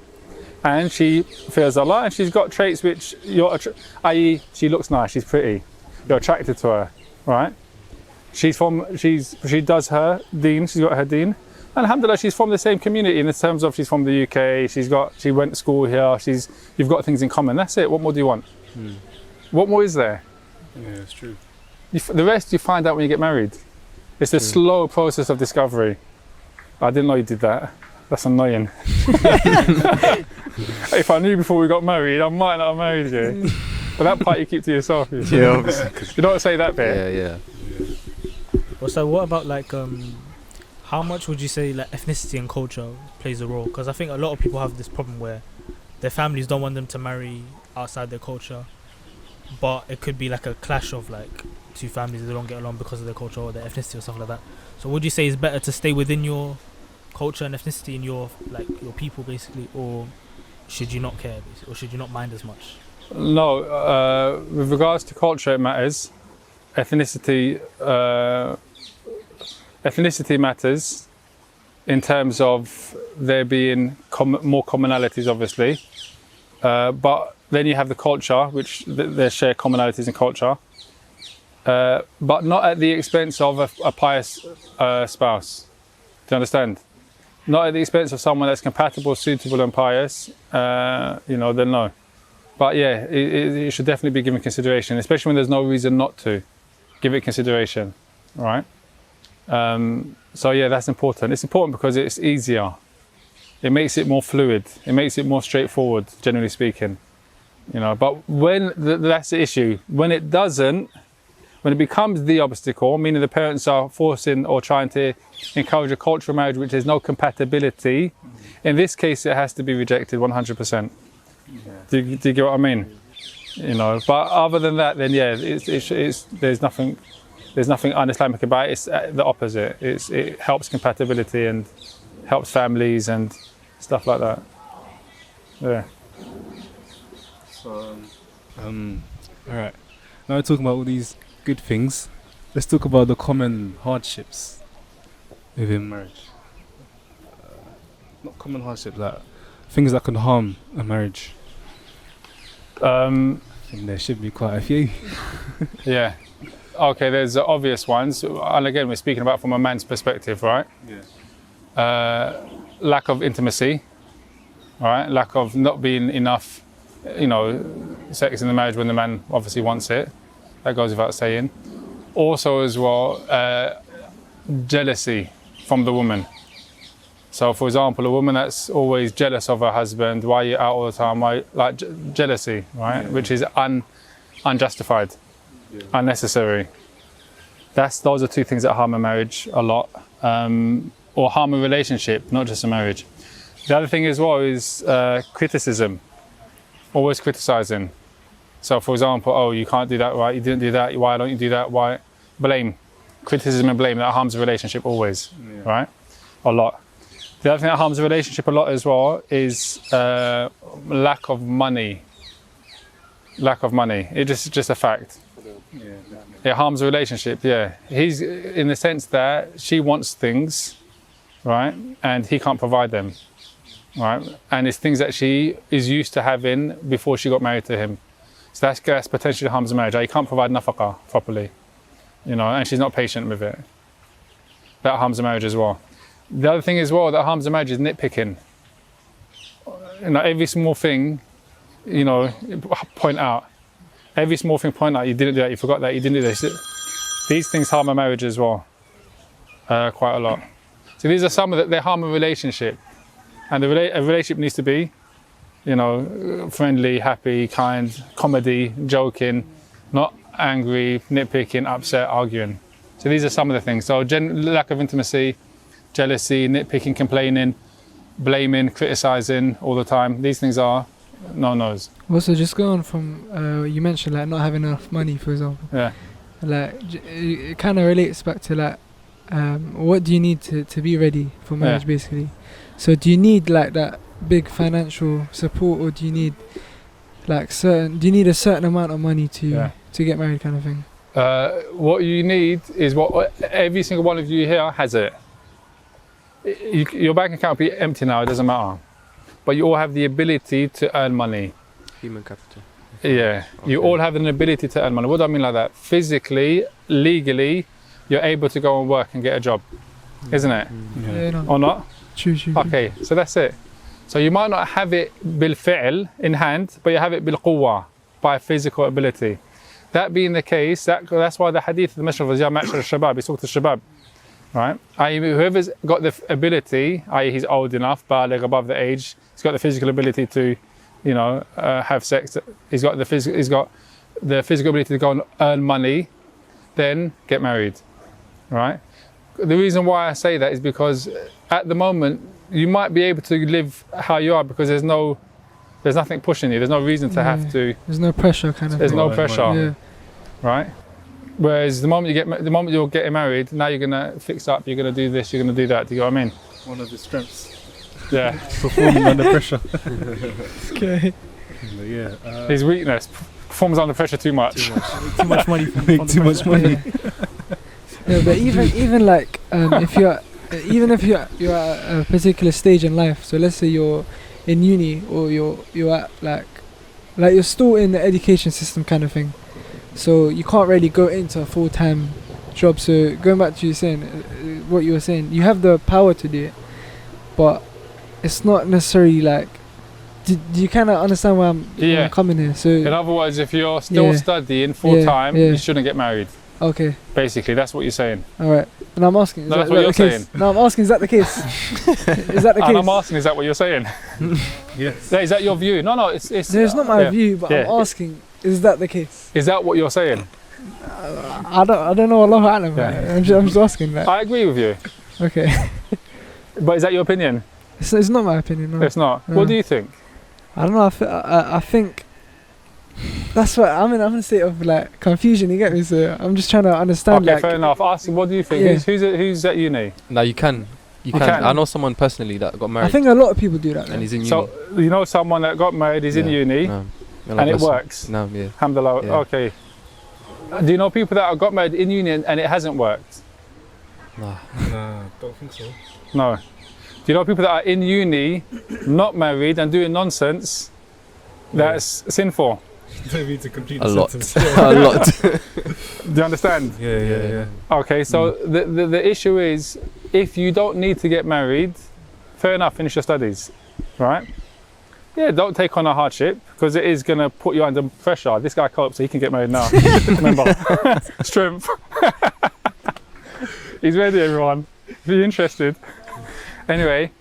and she fears Allah, and she's got traits which i.e., she looks nice, she's pretty, you're attracted to her, right? She does her Deen, she's got her Deen, and alhamdulillah, she's from the same community in the terms of she's from the UK, she went to school here, you've got things in common. That's it. What more do you want? What more is there? Yeah, it's true. The rest you find out when you get married. It's a slow process of discovery. I didn't know you did that. That's annoying. If I knew before we got married, I might not have married you. But that part you keep to yourself. Yeah, obviously. You don't say that bit. Yeah. Well, so what about like how much would you say like ethnicity and culture plays a role? Because I think a lot of people have this problem where their families don't want them to marry outside their culture, but it could be like a clash of like two families that don't get along because of their culture or their ethnicity or stuff like that. So would you say it's better to stay within your culture and ethnicity and your people basically, or should you not care basically, or should you not mind as much? No, with regards to culture, it matters. Ethnicity matters in terms of there being more commonalities, obviously. But then you have the culture, which there share commonalities in culture, but not at the expense of a pious spouse. Do you understand? Not at the expense of someone that's compatible, suitable, and pious. Then no. But yeah, it should definitely be given consideration, especially when there's no reason not to give it consideration, right? So yeah, that's important. It's important because it's easier. It makes it more fluid. It makes it more straightforward, generally speaking. But when that's the issue. When it becomes the obstacle, meaning the parents are forcing or trying to encourage a cultural marriage which there's no compatibility, in this case it has to be rejected 100%. Do you get what I mean? But other than that, then yeah, there's nothing un-Islamic about it. It's the opposite. It helps compatibility and helps families and stuff like that. Yeah. So, all right. Now we're talking about all these good things. Let's talk about the common hardships within marriage. Not common hardships, like things that can harm a marriage. I think there should be quite a few. Yeah. Okay, there's the obvious ones, and again, we're speaking about from a man's perspective, right? Yeah. Lack of intimacy, right? Lack of not being enough, sex in the marriage when the man obviously wants it. That goes without saying. Also, as well, jealousy from the woman. So, for example, a woman that's always jealous of her husband, why you're out all the time, jealousy, right? Yeah. Which is unjustified. Yeah. Unnecessary. Those are two things that harm a marriage a lot, or harm a relationship, not just a marriage. The other thing as well is criticism. Always criticizing. So, for example, oh, you can't do that, right? You didn't do that. Why don't you do that? Why? Blame, criticism and blame. That harms a relationship always, right? A lot. The other thing that harms a relationship a lot as well is lack of money. Lack of money. It's just a fact. Yeah, it harms a relationship, yeah. He's in the sense that she wants things, right? And he can't provide them, right? And it's things that she is used to having before she got married to him. So that's potentially harms a marriage. He can't provide nafaqah properly, and she's not patient with it. That harms a marriage as well. The other thing as well that harms a marriage is nitpicking. every small thing, point out. Every small thing, point out. You didn't do that. You forgot that. You didn't do this. These things harm a marriage as well, quite a lot. So these are some of they harm a relationship, and a relationship needs to be, friendly, happy, kind, comedy, joking, not angry, nitpicking, upset, arguing. So these are some of the things. So lack of intimacy, jealousy, nitpicking, complaining, blaming, criticizing all the time. These things are no-nos. Also, just go on from you mentioned like not having enough money, for example. Yeah. Like it kind of relates back to like what do you need to be ready for marriage, basically. So do you need like that big financial support, or do you need like do you need a certain amount of money to get married, kind of thing? What you need is what every single one of you here has it. Your bank account will be empty now, it doesn't matter. But you all have the ability to earn money. Human capital. Yeah, okay. You all have an ability to earn money. What do I mean like that? Physically, legally, you're able to go and work and get a job, isn't it? Yeah, no. Or not? True. Okay, so that's it. So you might not have it bil fi'l, in hand, but you have it bil quwwa, by physical ability. That being the case, that's why the hadith of the Messenger was, Ya ma'shar al-shabab, he's talking to shabab, right? Whoever's got the ability, i.e. he's old enough, baligh, above the age, he's got the physical ability to, have sex, he's got the physical ability to go and earn money, then get married, right? The reason why I say that is because at the moment, you might be able to live how you are because there's nothing pushing you. There's no reason to have to. There's no pressure, kind of. There's no pressure, right? Whereas the moment you're getting married, now you're gonna fix up. You're gonna do this. You're gonna do that. Do you know what I mean? One of his strengths. Yeah. Performing under pressure. Okay. His weakness: performs under pressure too much. Too much money. Too much money. Yeah, but even like if you're at a particular stage in life, so let's say you're in uni, or you're at like you're still in the education system, kind of thing, so you can't really go into a full-time job. So going back to what you were saying, you have the power to do it, but it's not necessarily like, do you kind of understand where I'm coming here? So in other words, if you're still studying full-time, you shouldn't get married. Okay. Basically, that's what you're saying. All right. And I'm asking, is that's what you're saying. No, I'm asking, is that the case? Is that the case? And I'm asking, is that what you're saying? Yes. Is that your view? No, it's. No, it's not my view, but I'm asking, is that the case? Is that what you're saying? I don't know. Allahu A'lam. I'm just asking that. I agree with you. Okay. But is that your opinion? It's not my opinion. No. It's not. No. What do you think? I don't know. I think. That's what I'm in a state of like confusion. You get me? So I'm just trying to understand. Okay, fair enough. Ask. What do you think? Yeah. Who's at uni? No, you can. I know someone personally that got married. I think a lot of people do that. And he's in uni. So you know someone that got married, he's in uni, and it works. No, yeah. Alhamdulillah. Yeah. Okay. Do you know people that have got married in uni and it hasn't worked? Nah. Nah, don't think so. No. Do you know people that are in uni, not married, and doing nonsense? That's sinful. Maybe to complete a the lot. sentence. A lot. Do you understand? Yeah. Okay, so the issue is, if you don't need to get married, fair enough, finish your studies, right? Yeah, don't take on a hardship, because it is going to put you under pressure. This guy coped, so he can get married now. Remember, strength. He's ready, everyone. If you're interested. Anyway,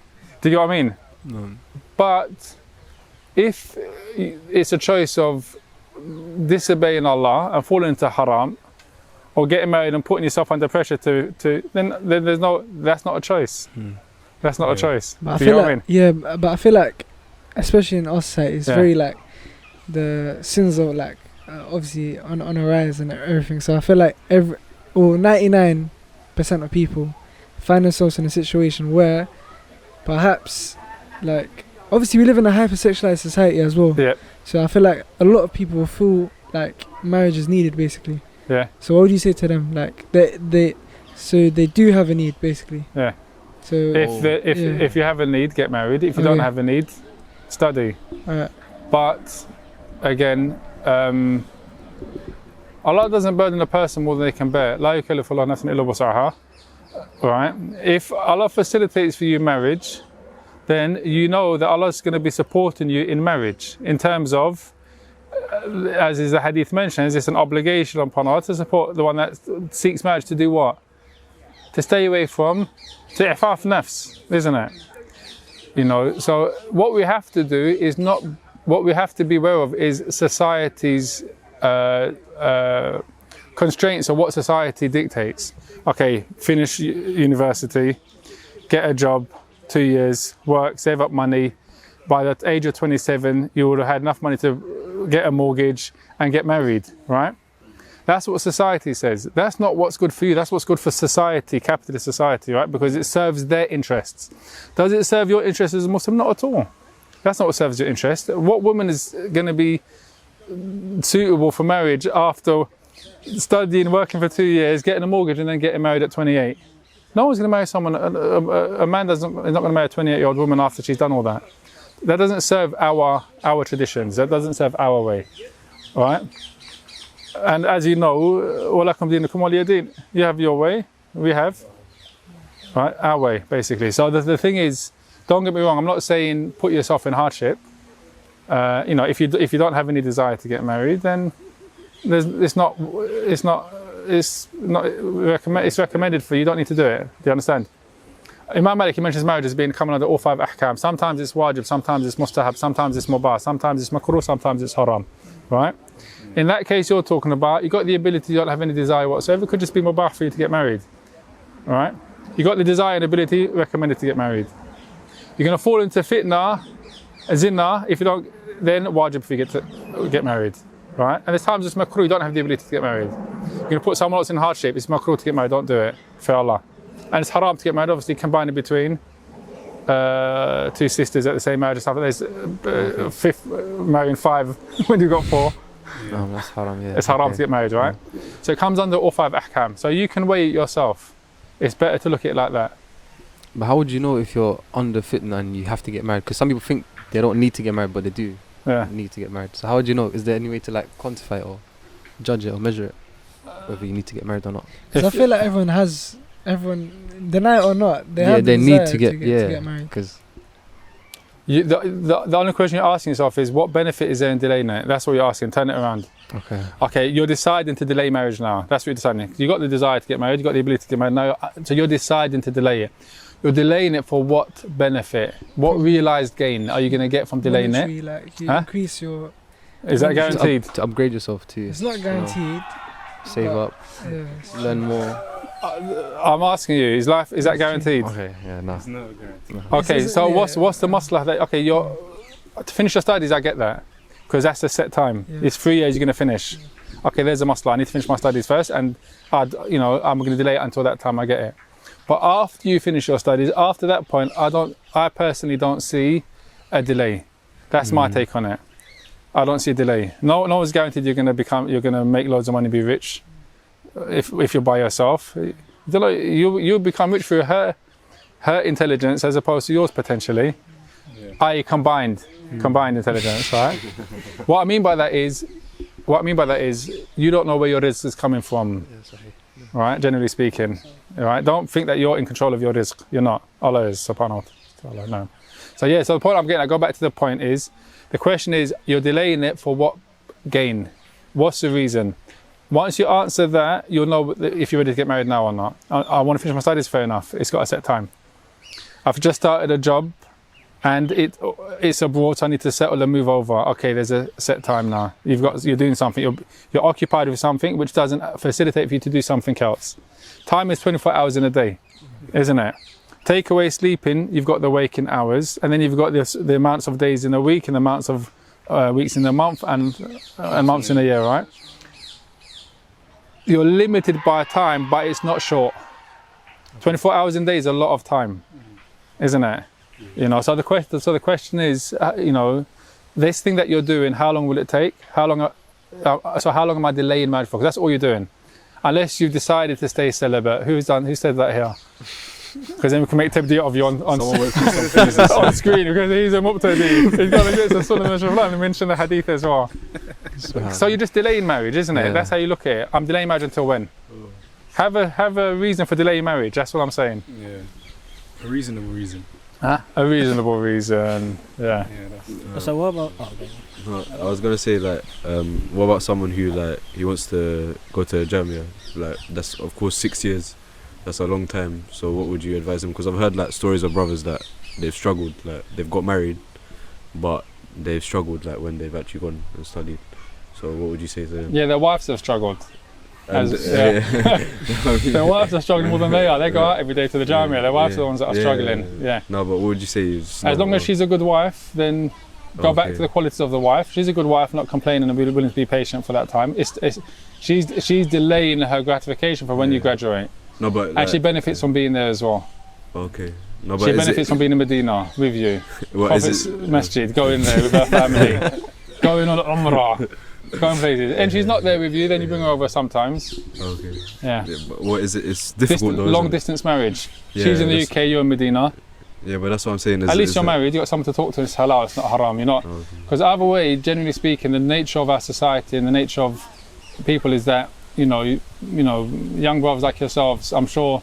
do you know what I mean? No. But if it's a choice of disobeying Allah and falling into haram, or getting married and putting yourself under pressure then that's not a choice. That's not a choice. But do you know what I mean? Yeah, but I feel like, especially in our society, it's very like the sins are like obviously on a rise and everything. So I feel like 99% of people find themselves in a situation where perhaps, like, obviously we live in a hypersexualized society as well. Yeah. So I feel like a lot of people feel like marriage is needed, basically. Yeah. So what would you say to them? Like they do have a need, basically. Yeah. So if you have a need, get married. If you don't have a need, study. Alright. But again, Allah doesn't burden a person more than they can bear. La yukallifu Allahu nafsan illa wus'aha. Right? If Allah facilitates for you marriage, then you know that Allah's going to be supporting you in marriage. In terms of, as is the hadith mentions, it's an obligation upon Allah to support the one that seeks marriage to do what? To stay away from i'faf nafs, isn't it? You know, so what we have to do is not, what we have to be aware of is society's constraints, or what society dictates. Okay, finish university, get a job, 2 years, work, save up money. By the age of 27, you would have had enough money to get a mortgage and get married, right? That's what society says. That's not what's good for you. That's what's good for society, capitalist society, right? Because it serves their interests. Does it serve your interests as a Muslim? Not at all. That's not what serves your interest. What woman is going to be suitable for marriage after studying, working for 2 years, getting a mortgage, and then getting married at 28? No one's going to marry someone. A man is not going to marry a 28-year-old woman after she's done all that. That doesn't serve our traditions. That doesn't serve our way, all right? And as you know, وَلَكُمْ دِينُكُمْ وَلِيَ دِينٍ. You have your way, we have, right? Our way, basically. So the thing is, don't get me wrong, I'm not saying put yourself in hardship. You know, if you don't have any desire to get married, then it's recommended for you. You don't need to do it. Do you understand? Imam Malik, he mentions marriage as being coming under all 5 ahkam. Sometimes it's wajib, sometimes it's mustahab, sometimes it's mubah, sometimes it's makruh, sometimes it's haram, right? In that case you're talking about, you got the ability, you don't have any desire whatsoever, it could just be mubah for you to get married, right? You got the desire and ability, recommended to get married. You're going to fall into fitna, zina, if you don't, then wajib for you to get married, right? And there's times it's makruh, you don't have the ability to get married. You're going to put someone else in hardship, it's makruh to get married, don't do it, for Allah. And it's haram to get married, obviously combining between 2 sisters at the same marriage and stuff. There's marrying 5 when you've got 4. No, that's haram, yeah. It's haram to get married, right? Yeah. So it comes under all 5 ahkam. So you can weigh it yourself. It's better to look at it like that. But how would you know if you're under fitna and you have to get married? Because some people think they don't need to get married, but they do need to get married. So how would you know? Is there any way to like quantify it or judge it or measure it, whether you need to get married or not? Because I feel like everyone, deny it or not, they have the need desire to get married. Because the only question you're asking yourself is, what benefit is there in delaying it? That's what you're asking. Turn it around. Okay, you're deciding to delay marriage now. That's what you're deciding. You got the desire to get married, you got the ability to get married now, so you're deciding to delay it. You're delaying it for what benefit? What realised gain are you going to get from delaying it? Like you increase your... Is that guaranteed? To upgrade yourself too. It's not guaranteed. Save up, learn more. I'm asking you, is that guaranteed? Okay, yeah, no. It's not guaranteed. Okay, so what's the maslah that, okay, to finish your studies, I get that, because that's a set time. It's 3 years you're going to finish. Okay, there's a maslah, I need to finish my studies first, and I'm going to delay it until that time I get it. But after you finish your studies, after that point, I personally don't see a delay. That's my take on it. I don't see a delay. No one's guaranteed you're going to make loads of money, be rich. If you're by yourself, you'll become rich through her intelligence as opposed to yours potentially, i.e. combined intelligence, right? What I mean by that is you don't know where your rizq is coming from, right? Generally speaking, right? Don't think that you're in control of your rizq. You're not. Allah is, subhanahu wa ta'ala. No. So the point I'm getting, I go back to the point is, the question is, you're delaying it for what gain? What's the reason? Once you answer that, you'll know if you're ready to get married now or not. I want to finish my studies, fair enough. It's got a set time. I've just started a job and it's abroad, so I need to settle and move over. Okay, there's a set time now. You're doing something. You're occupied with something which doesn't facilitate for you to do something else. Time is 24 hours in a day, isn't it? Take away sleeping, you've got the waking hours, and then you've got the amounts of days in a week and the amounts of weeks in a month and months in a year, right? You're limited by time, but it's not short. 24 hours in a day is a lot of time, isn't it? So the question is, this thing that you're doing, how long will it take? How long am I delaying marriage for? Because that's all you're doing. Unless you've decided to stay celibate. Who said that here? Because then we can make tabdi of you on screen, because he's a muqtadi. He's got to get to Sunnah and mention the hadith as well. So you're just delaying marriage, isn't it? That's how you look at it. I'm delaying marriage until when? Have a reason for delaying marriage. That's what I'm saying. Yeah, a reasonable reason. A reasonable reason. Yeah. So what about? Oh, okay. No, I was gonna say like, what about someone who like he wants to go to Jaamiah? Like that's of course 6 years. That's a long time. So what would you advise them? Because I've heard like stories of brothers that they've struggled, like they've got married, but they've struggled like when they've actually gone and studied. So what would you say to them? Yeah, their wives have struggled. And, Their wives are struggling more than they are. They go out every day to the Jaamiah. Their wives are the ones that are struggling. Yeah. No, but what would you say? Is As long as she's a good wife, then go back to the qualities of the wife. She's a good wife, not complaining and willing to be patient for that time. She's delaying her gratification for when you graduate. No, but and she benefits from being there as well. Okay. No, but she benefits from being in Medina with you. Prophet's masjid, go in there with her family, going on Umrah, going places. And she's not there with you, then you bring her over sometimes. Okay. Yeah. But what is it? It's difficult though. Long distance marriage. She's in the UK, you're in Medina. Yeah, but that's what I'm saying. At least you're married, you've got someone to talk to, it's halal, it's not haram, you're not. Because either way, generally speaking, the nature of our society and the nature of people is that, you know, young brothers like yourselves, I'm sure,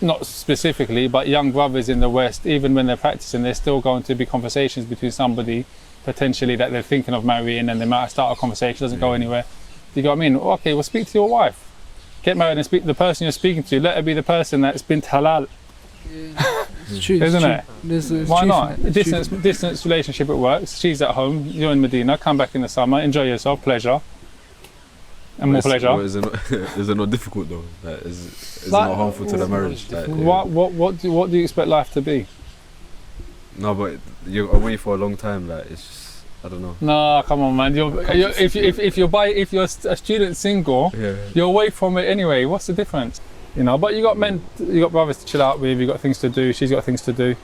not specifically, but young brothers in the West, even when they're practicing, there's still going to be conversations between somebody potentially that they're thinking of marrying, and they might start a conversation, doesn't go anywhere. Do you know what I mean? Okay, well, speak to your wife. Get married and speak to the person you're speaking to. Let her be the person that's been halal. It's true, isn't it? Why not? Distance relationship, it works. She's at home, you're in Medina, come back in the summer, enjoy yourself, pleasure. And more pleasure. Is it not difficult though? Like, is it not harmful to the marriage? Like, what do you expect life to be? No, but you're away for a long time. Like it's just, I don't know. No, come on, man. If you're a student single, you're away from it anyway. What's the difference? But you got brothers to chill out with. You got things to do. She's got things to do.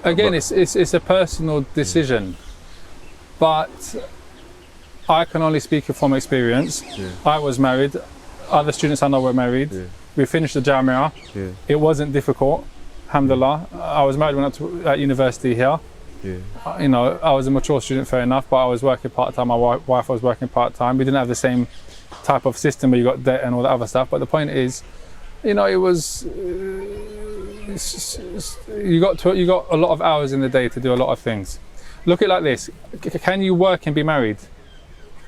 Again, it's a personal decision, but I can only speak from experience. I was married. Other students I know were married. We finished the Jaamiah. It wasn't difficult, alhamdulillah. I was married when I was at university here. I was a mature student, fair enough, but I was working part-time. My wife was working part-time. We didn't have the same type of system where you got debt and all that other stuff. But the point is, it was you got a lot of hours in the day to do a lot of things. Look at it like this: can you work and be married?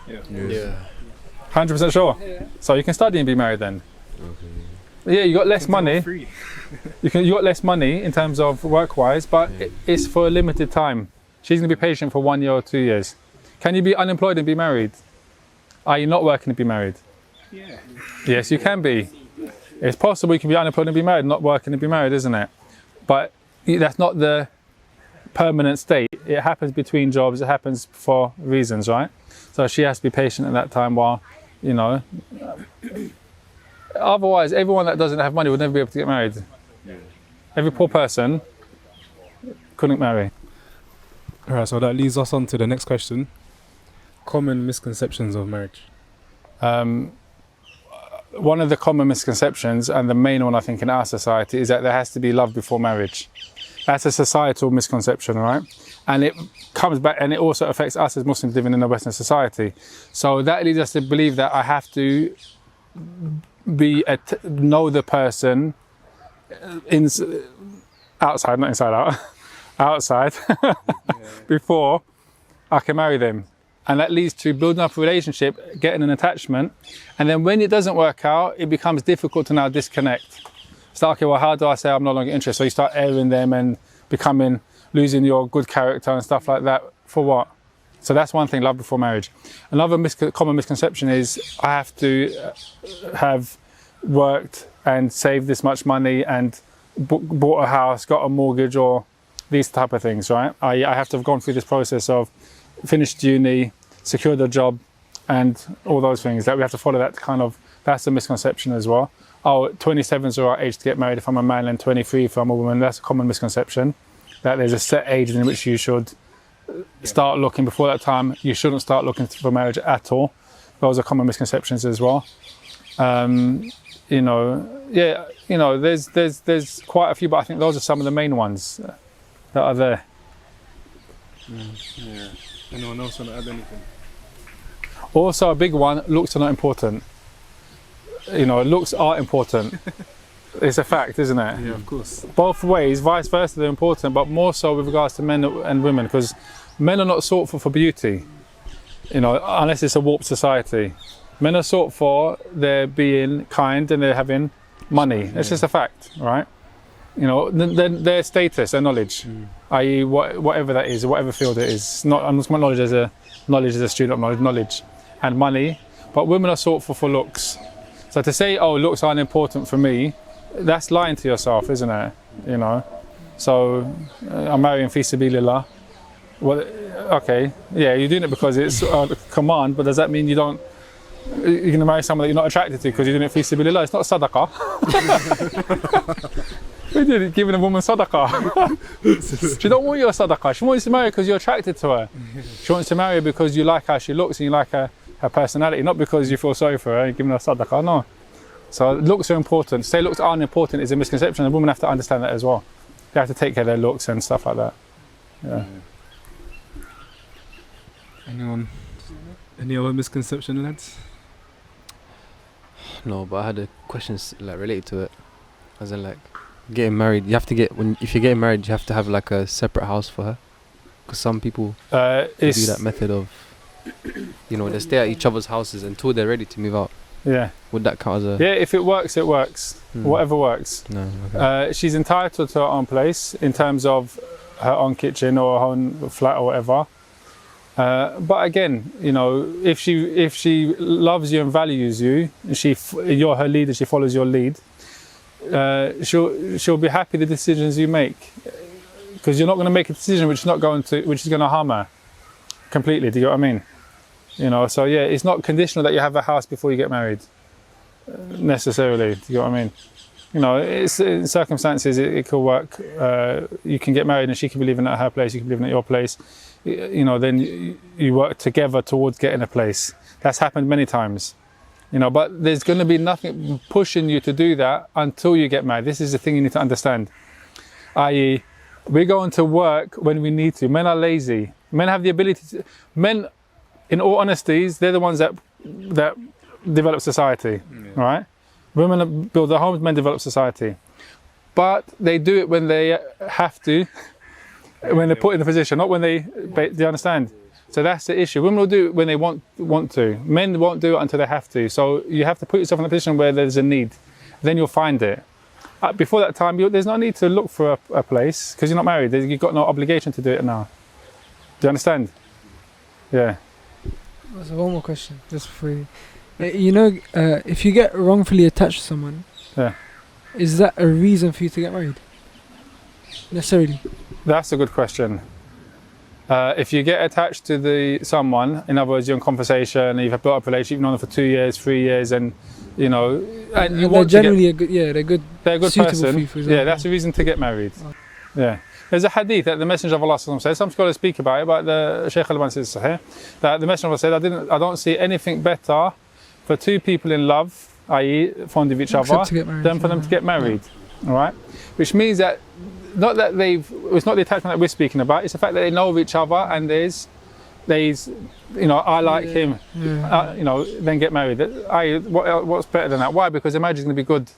Yeah. 100% sure. Yeah. So you can study and be married then. Okay. Yeah, you got less money. you got less money in terms of work-wise, but it's for a limited time. She's going to be patient for 1 year or 2 years. Can you be unemployed and be married? Are you not working and be married? Yeah. Yes, you can be. It's possible you can be unemployed and be married, not working and be married, isn't it? But that's not the permanent state. It happens between jobs. It happens for reasons, right? So she has to be patient at that time while, otherwise everyone that doesn't have money would never be able to get married. Every poor person couldn't marry. Alright, so that leads us on to the next question. Common misconceptions of marriage. One of the common misconceptions, and the main one I think in our society, is that there has to be love before marriage. That's a societal misconception, right? And it comes back, and it also affects us as Muslims living in a Western society. So that leads us to believe that I have to know the person outside, not inside out, outside, before I can marry them. And that leads to building up a relationship, getting an attachment. And then when it doesn't work out, it becomes difficult to now disconnect. It's like, okay, well, how do I say I'm no longer interested? So you start airing them and losing your good character and stuff like that. For what? So that's one thing, love before marriage. Another common misconception is I have to have worked and saved this much money and bought a house, got a mortgage, or these type of things, right? I have to have gone through this process of finished uni, secured a job, and all those things. That we have to follow that that's a misconception as well. 27 is the right age to get married if I'm a man, and 23 if I'm a woman. That's a common misconception, that there's a set age in which you should start looking. Before that time, you shouldn't start looking for marriage at all. Those are common misconceptions as well. There's quite a few, but I think those are some of the main ones that are there. Yeah. Anyone else want to add anything? Also, a big one: looks are not important. Looks are important. It's a fact, isn't it? Yeah, of course. Both ways, vice versa, they're important, but more so with regards to men and women, because men are not sought for beauty, unless it's a warped society. Men are sought for their being kind and they're having money. It's just a fact, right? Their status, their knowledge, i.e. whatever that is, whatever field it is. I'm not knowledge as a student of knowledge and money, but women are sought for looks. So to say, oh, looks aren't important for me, that's lying to yourself, isn't it? So I'm marrying fi sabilillah. Well, okay, yeah, you're doing it because it's a command, but does that mean you're going to marry someone that you're not attracted to because you're doing it fi sabilillah? It's not sadaqah. We did it, giving a woman sadaqah. She don't want your sadaqah. She wants to marry because you're attracted to her. She wants to marry because you like how she looks and you like her personality, not because you feel sorry for her and giving her sadaqah, no. So looks are important. To say looks aren't important is a misconception, and women have to understand that as well. They have to take care of their looks and stuff like that. Yeah. Any other misconception, lads? No, but I had a question related to it. As in getting married, you have to if you're getting married, you have to have a separate house for her. Because some people do that method of, they stay at each other's houses until they're ready to move out. Yeah. Would that count as a... Yeah, if it works, it works. Whatever works. No, okay. She's entitled to her own place in terms of her own kitchen or her own flat or whatever. But again, if she loves you and values you, and you're her leader, she follows your lead, she'll be happy the decisions you make, because you're not going to make a decision which is going to harm her completely. Do you get what I mean? So yeah, it's not conditional that you have a house before you get married necessarily. Do you get what I mean? It's in circumstances it could work. You can get married and she can be living at her place, you can be living at your place. Then you work together towards getting a place. That's happened many times. But there's going to be nothing pushing you to do that until you get married. This is the thing you need to understand. I.e., we're going to work when we need to. Men are lazy. Men have the ability to... Men, in all honesties, they're the ones that develop society, right? Women build their homes, men develop society. But they do it when they have to, when they're put in a position, not when they... Do you understand? So that's the issue. Women will do it when they want to. Men won't do it until they have to. So you have to put yourself in a position where there's a need. Then you'll find it. Before that time, there's no need to look for a place because you're not married. You've got no obligation to do it now. Do you understand? Yeah. So one more question, just before you... if you get wrongfully attached to someone, is that a reason for you to get married? Necessarily? That's a good question. If you get attached to someone, in other words, you're in conversation, and you've built up a relationship, you've known them for 2 years, 3 years, and and you want generally they're a good person. for you, That's a reason to get married. Yeah. There's a hadith that the Messenger of Allah says, some scholars speak about it, but the Shaykh Al-Albani says Sahih, that the Messenger of Allah said, I don't see anything better for two people in love, i.e. fond of each other, than for them to get married. All right? Which means that, it's not the attachment that we're speaking about, it's the fact that they know of each other and there's I like him, then get married. What's better than that? Why? Because the marriage is going to be good,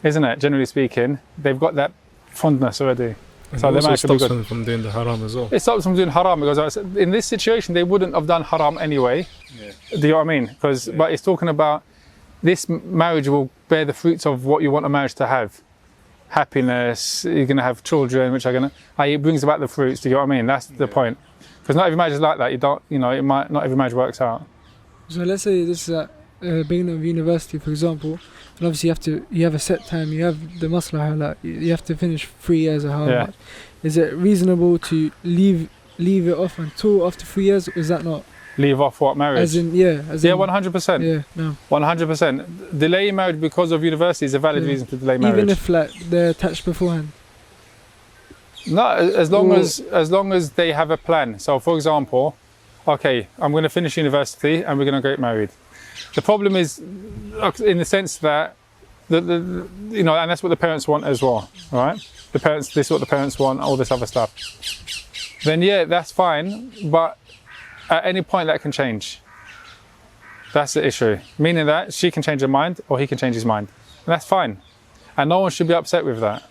isn't it? Generally speaking, they've got that fondness already. And so it the also marriage will be stops good. them from doing the haram as well. It stops them doing haram because in this situation they wouldn't have done haram anyway. Yeah. Do you know what I mean? But it's talking about this marriage will bear the fruits of what you want a marriage to have. Happiness, you're going to have children, which are going to... It brings about the fruits, do you know what I mean? That's the point. Because not every marriage is like that. Not every marriage works out. So let's say this is at beginning of university, for example, and obviously you have a set time, you have the maslahah, you have to finish 3 years or however much. Is it reasonable to leave it off until after 3 years, or is that not? Leave off what, marriage? As in 100%. Yeah, no. 100%. Delaying marriage because of university is a valid reason to delay marriage. Even if they're attached beforehand? No, as long as they have a plan. So for example, okay, I'm going to finish university and we're going to get married. The problem is in the sense that and that's what the parents want as well, all right? This is what the parents want, all this other stuff. Then that's fine, but at any point that can change. That's the issue. Meaning that she can change her mind or he can change his mind. And that's fine. And no one should be upset with that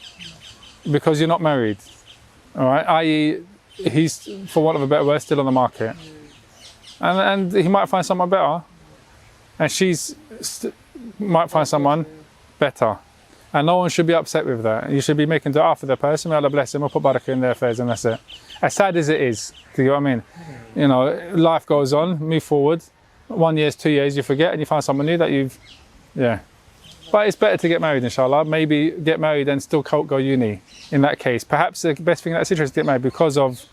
because you're not married. All right, i.e., he's, for want of a better word, still on the market. And he might find someone better. And might find someone better. And no one should be upset with that. You should be making dua for the person. May Allah bless them or put barakah in their affairs, and that's it. As sad as it is, do you know what I mean? You know, life goes on, move forward. 1 year, 2 years, you forget and you find someone new that yeah. But it's better to get married, inshallah. Maybe get married and still go uni in that case. Perhaps the best thing in that situation is to get married because of,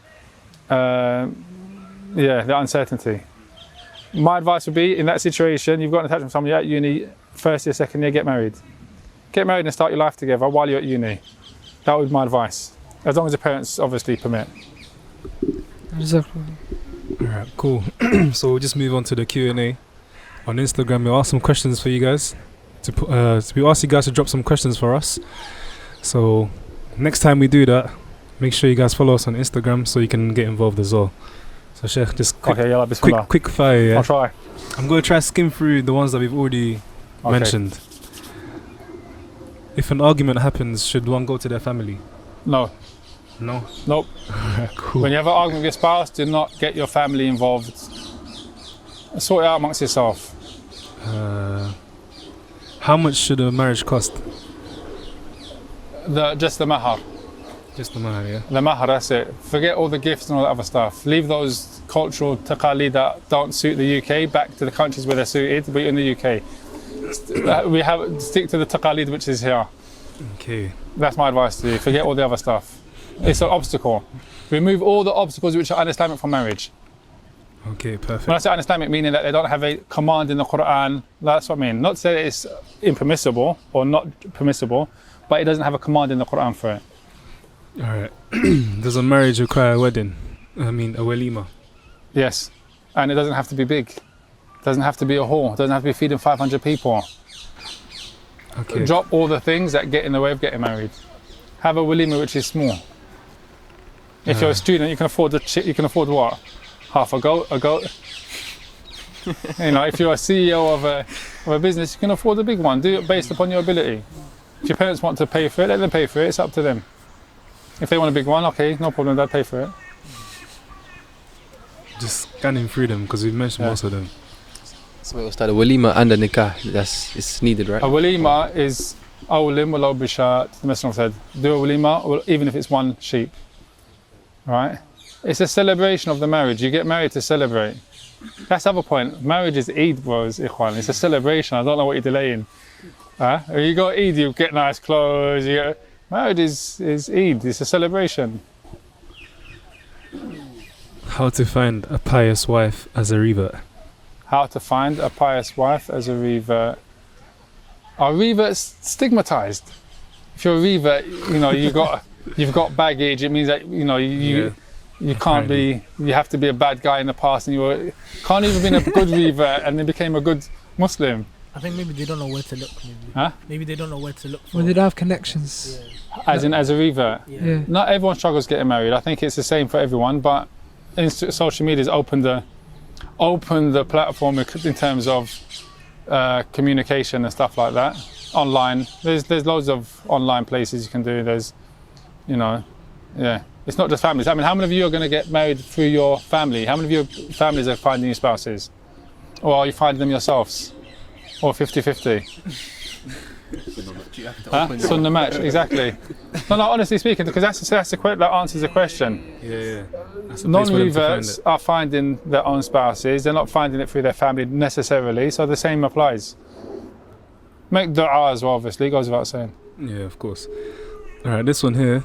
the uncertainty. My advice would be, in that situation, you've got an attachment with someone, you're at uni, first year, second year, get married. Get married and start your life together while you're at uni. That would be my advice. As long as the parents obviously permit. Exactly. Alright, cool. So we'll just move on to the Q&A. On Instagram, we'll ask some questions for you guys. We ask you guys to drop some questions for us. So next time we do that, make sure you guys follow us on Instagram so you can get involved as well. So Sheikh, just quick fire. Yeah? I'll try. I'm going to try to skim through the ones that we've already mentioned. If an argument happens, should one go to their family? No. No? Nope. Cool. When you have an argument with your spouse, do not get your family involved. Sort it out amongst yourself. How much should a marriage cost? Just the mahar. Just the mahar, yeah? The mahar, that's it. Forget all the gifts and all that other stuff. Leave those cultural taqaleed that don't suit the UK back to the countries where they're suited, but in the UK. Stick to the taqaleed which is here. Okay. That's my advice to you. Forget all the other stuff. It's an obstacle. Remove all the obstacles which are un-Islamic from marriage. Okay, perfect. When I say un-Islamic, meaning that they don't have a command in the Quran, that's what I mean. Not to say that it's impermissible or not permissible, but it doesn't have a command in the Quran for it. Alright. Does a marriage require a wedding? I mean, a walima? Yes. And it doesn't have to be big. It doesn't have to be a hall. It doesn't have to be feeding 500 people. Okay. Drop all the things that get in the way of getting married. Have a walima which is small. If you're a student, you can afford you can afford what? Half a goat. You know, if you're a CEO of a business, you can afford a big one. Do it based upon your ability. If your parents want to pay for it, let them pay for it. It's up to them. If they want a big one, okay, no problem. They'll pay for it. Just scanning through them because we've mentioned most of them. So we'll start a walima and a nikah. It's needed, right? A walima is awlim wa law bishat. The Messenger said, do a walima, even if it's one sheep. Right? It's a celebration of the marriage. You get married to celebrate. That's the other point. Marriage is Eid, bros, ikhwan. It's a celebration. I don't know what you're delaying. If you got Eid, you get nice clothes. Marriage is Eid. It's a celebration. How to find a pious wife as a revert? How to find a pious wife as a revert. Are reverts stigmatized? If you're a revert, you know, you've got baggage. It means that, you know, you can't be, you have to be a bad guy in the past, and you can't even be a good revert and then became a good Muslim. I think maybe they don't know where to look. Maybe they don't know where to look for. Well, they don't have connections. As a revert. Yeah. Not everyone struggles getting married. I think it's the same for everyone, but social media has opened the platform in terms of communication and stuff like that. Online, there's loads of online places you can do. There's, you know, it's not just families. I mean, how many of you are going to get married through your family? How many of your families are finding you spouses? Or are you finding them yourselves? Or 50-50? Sunnah match, exactly. No, honestly speaking, because that answers the question. Yeah. Non-reverts are finding their own spouses. They're not finding it through their family necessarily, so the same applies. Make dua as well, obviously, goes without saying. Yeah, of course. Alright, this one here.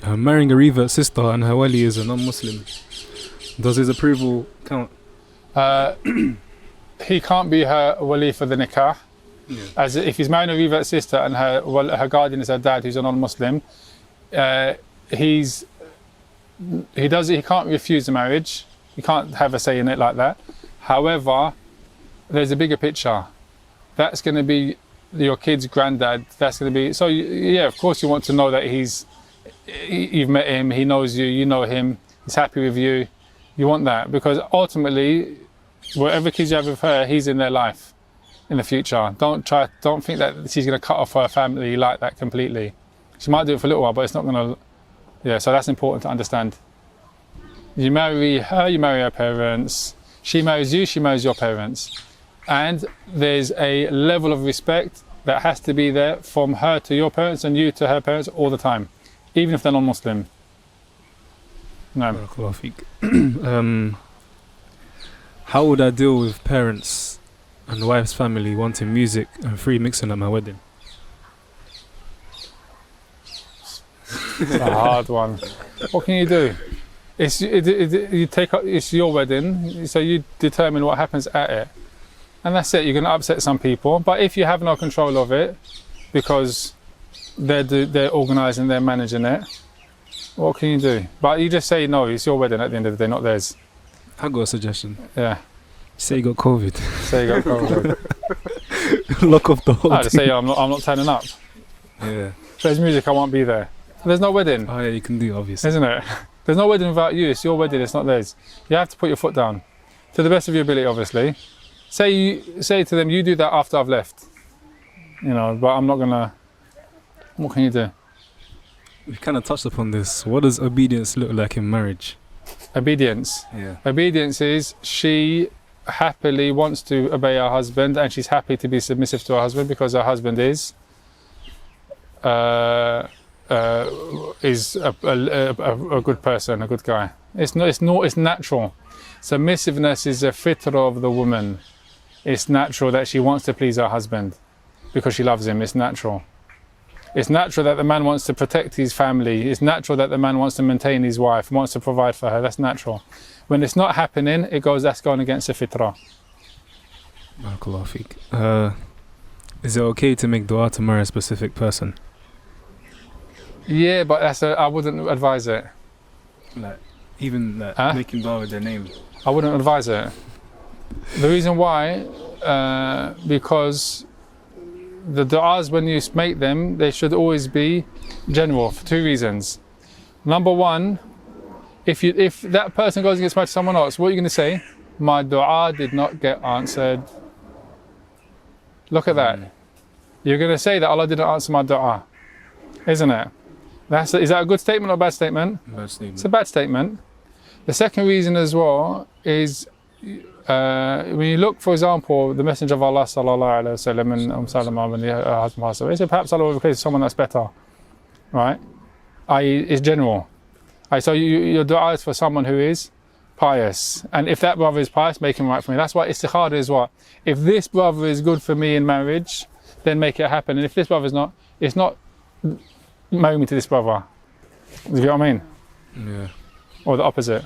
Marrying a revert sister and her wali is a non-Muslim. Does his approval count? He can't be her wali for the nikah. Yeah. As if he's marrying a revert sister and her guardian is her dad, who's a non-Muslim, he can't refuse the marriage. He can't have a say in it like that. However, there's a bigger picture. That's going to be your kid's granddad. That's going to be, so yeah, of course you want to know that you've met him, he knows you, you know him, he's happy with you. You want that because ultimately, whatever kids you have with her, he's in their life. in the future. Don't think that she's going to cut off her family like that completely. She might do it for a little while, but it's not going to. Yeah, so that's important to understand. You marry her, you marry her parents. She marries you, she marries your parents. And there's a level of respect that has to be there from her to your parents and you to her parents all the time, even if they're non-Muslim. No. How would I deal with parents and wife's family wanting music and free mixing at my wedding? It's a hard one. What can you do? It's your wedding, so you determine what happens at it. And that's it. You're going to upset some people, but if you have no control of it, because they're organising, they're managing it, what can you do? But you just say no. It's your wedding at the end of the day, not theirs. I got a suggestion. Yeah. Say you got COVID. Say you got COVID. Lock off the whole Just say I'm not turning up. Yeah. If there's music, I won't be there. There's no wedding. Oh yeah, you can do, obviously. Isn't it? There's no wedding without you. It's your wedding. It's not theirs. You have to put your foot down, to the best of your ability, obviously. Say to them, you do that after I've left. You know, but I'm not gonna. What can you do? We kind of touched upon this. What does obedience look like in marriage? Obedience. Yeah. Obedience is she happily wants to obey her husband, and she's happy to be submissive to her husband because her husband is a good person, a good guy. It's natural. Submissiveness is a fitrah of the woman. It's natural that she wants to please her husband because she loves him. It's natural. It's natural that the man wants to protect his family. It's natural that the man wants to maintain his wife, wants to provide for her. That's natural. When it's not happening, that's going against the fitrah. Barakallahu feek. Is it okay to make dua to marry a specific person? Yeah, but I wouldn't advise it. Even making dua with their name? I wouldn't advise it. The reason why, because the du'as, when you make them, they should always be general for two reasons. Number one, if that person goes and gets married to someone else, what are you going to say? My du'a did not get answered. Look at that. You're going to say that Allah didn't answer my du'a, isn't it? Is that a good statement or a bad statement? Bad statement. It's a bad statement. The second reason as well is when you look, for example, the Messenger of Allah sallallahu alaihi wasallam and Salama when her husband passed away, he said perhaps Allah will replace someone that's better, right? I.e., it's general. So your dua is for someone who is pious, and if that brother is pious, make him right for me. That's why istikhara is what? If this brother is good for me in marriage, then make it happen. And if this brother is not, it's not marry me to this brother. Do you know what I mean? Yeah. Or the opposite.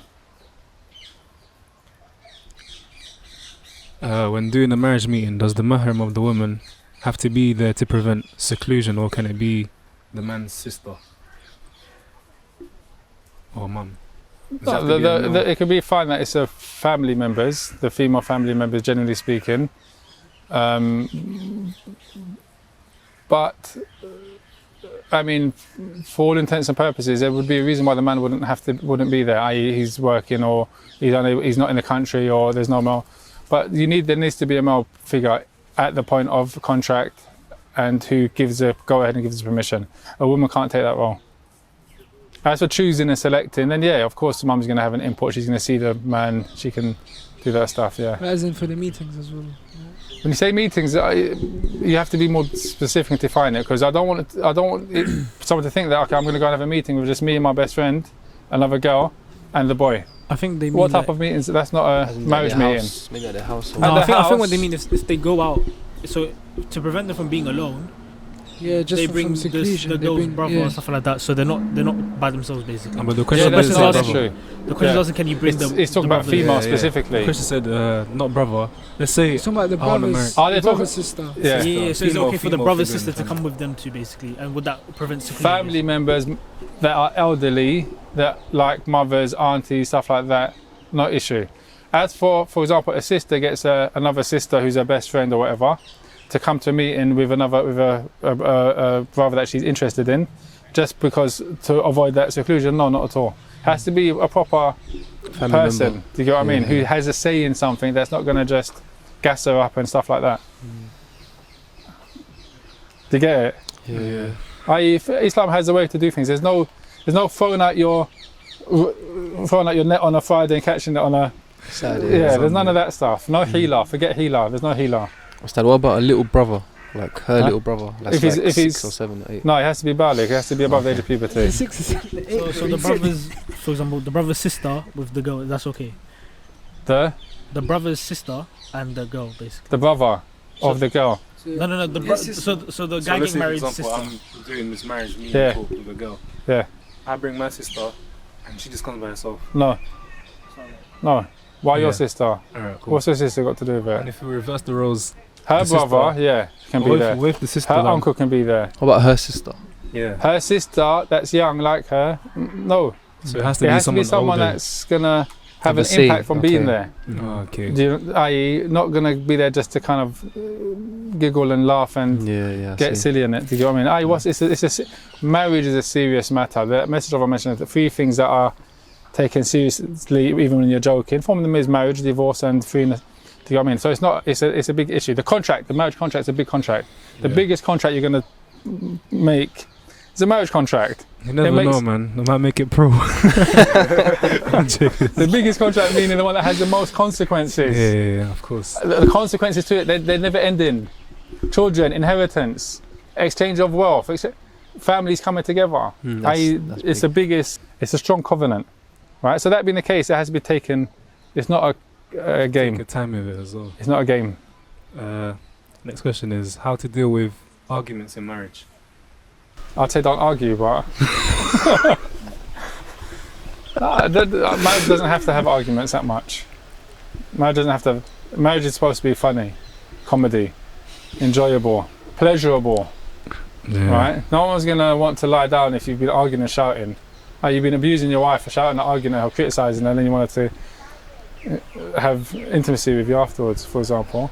When doing a marriage meeting, does the mahram of the woman have to be there to prevent seclusion, or can it be the man's sister or mum? It could be fine that it's a family members, the female family members, generally speaking. But I mean, for all intents and purposes, there would be a reason why the man wouldn't be there. I.e., he's working, or he's not in the country, or there's no male. But there needs to be a male figure at the point of contract, and who go ahead and gives the permission. A woman can't take that role. As for choosing and selecting, then yeah, of course, the mum's going to have an input. She's going to see the man. She can do that stuff. Yeah. As in for the meetings as well. When you say meetings, you have to be more specific and define it, because I don't want someone to think that, okay, I'm going to go and have a meeting with just me and my best friend, another girl, and the boy. I think they mean what type of meetings? That's not a marriage meeting. Maybe at their house. No, I think what they mean is if they go out, so to prevent them from being alone, yeah, just they bring the girl's brother or stuff like that, so they're not by themselves basically. But the question that's is, true. Can you bring It's talking about female specifically. The question said not brother. Let's say it's talking about the brothers. Are they brother sister? Yeah. So it's okay for the brother sister to come with them too, basically, and would that prevent seclusion? Family members that are elderly, that like mothers, aunties, stuff like that, no issue. As for example, a sister gets another sister who's her best friend or whatever, to come to a meeting with a brother that she's interested in, just because to avoid that seclusion. No, not at all. Has to be a proper family person. member. Do you get what I mean? Who has a say in something, that's not going to just gas her up and stuff like that. Do you get it? Yeah. I.e., Islam has a way to do things. There's no throwing out your net on a Friday and catching it on a Saturday. yeah. There's none of that stuff. No healer. Forget healer. There's no healer. Ustad, what about a little brother? Like her Huh? little brother? Like If he's- if 6 he's- or 7 or 8. No, it has to be baligh. It has to be above the age of puberty. So the brothers, for example, the brother's sister with the girl, that's okay. The brother's sister and the girl, basically. the brother of the girl. No. So the guy getting married sister. I'm doing this marriage Yeah. with a girl. Yeah. I bring my sister, and she just comes by herself. No. Why your Yeah. sister? Alright, cool. What's your sister got to do with And it? if we reverse the roles, Her the brother, sister- yeah, can be with, there. with the sister, Her then- uncle can be there. What about her sister? Yeah. Her sister, that's young like her, no. So it has to It be has to be someone someone older. that's gonna have a an say, impact from being okay. there. Oh, okay. I.e., not gonna be there just to kind of giggle and laugh and Yeah. I get see. silly in it. Do you get what I mean? Marriage is a serious matter. The message of I mentioned the 3 things that are taken seriously, even when you're joking. One of them is marriage, divorce, and freeness. Do you know what I mean? So it's not. It's a big issue. The marriage contract is a big contract. The Yeah. biggest contract you're gonna make is a marriage contract. You never makes- know, man. They might make it pro. I'm joking. The biggest contract meaning the one that has the most consequences. Yeah, of course. The consequences to it, they're never ending. Children, inheritance, exchange of wealth, families coming together. It's the biggest, it's a strong covenant, right? So that being the case, it has to be taken, it's not a game. Take your time with it as well. It's not a game. Next question is how to deal with arguments in marriage. I'd say don't argue, but marriage doesn't have to have arguments that much. Marriage is supposed to be funny, comedy, enjoyable, pleasurable. Yeah. Right? No one's gonna want to lie down if you've been arguing and shouting. You've been abusing your wife for shouting and arguing at her, criticising her, and then you wanted to have intimacy with you afterwards, for example.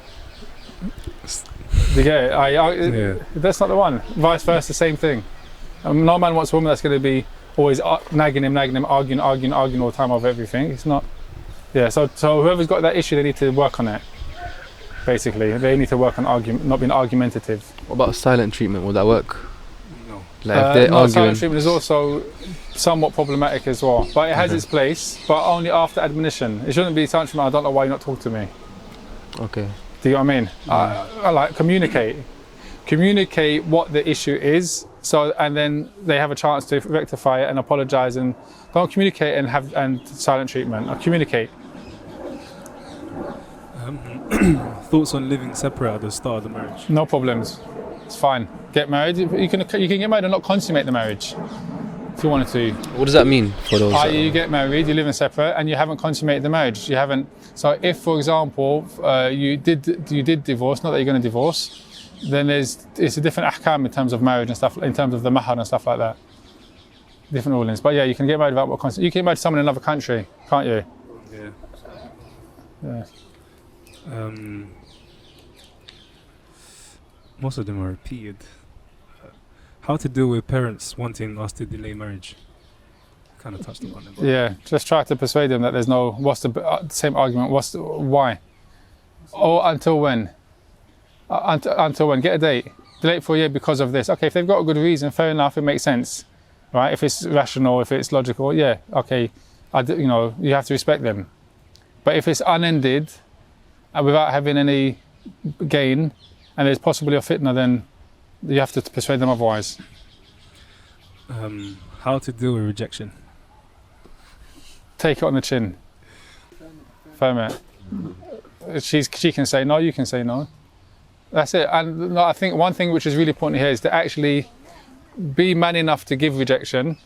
Do you get it? Yeah. That's not the one. Vice versa, same thing. No man wants a woman that's going to be always nagging him, arguing all the time over everything. It's not. Yeah. So whoever's got that issue, they need to work on it. Basically, they need to work on not being argumentative. What about silent treatment? Would that work? No. Like if they're No, arguing. silent treatment is also somewhat problematic as well, but it has its place, but only after admonition. It shouldn't be silent treatment. I don't know why you're not talking to me. Okay. Do you know what I mean? I like communicate what the issue is, and then they have a chance to rectify it and apologise, and don't communicate and silent treatment. Or communicate. Thoughts on living separate at the start of the marriage. No problems. It's fine. Get married. You can get married and not consummate the marriage if you wanted to. What does that mean for those? You get married, you live in separate, and you haven't consummated the marriage. You haven't. So if, for example, you did divorce, not that you're going to divorce, then it's a different ahkam in terms of marriage and stuff, in terms of the mahar and stuff like that. Different rulings. But yeah, you can get married without what you can get married to someone in another country, can't you? Yeah. Yeah. Most of them are repeated. How to deal with parents wanting us to delay marriage. Kind of touched upon it. but- Yeah, just try to persuade them that there's no. What's the same argument? Why? Or until when? Until when? Get a date. Delay it for a year because of this. Okay, if they've got a good reason, fair enough. It makes sense, right? If it's rational, if it's logical, yeah, okay. You have to respect them. But if it's unended, and without having any gain, and there's possibly a fitna, then you have to persuade them otherwise. How to deal with rejection. Take it on the chin. Firm it. She can say no, you can say no. That's it. And I think one thing which is really important here is to actually be man enough to give rejection,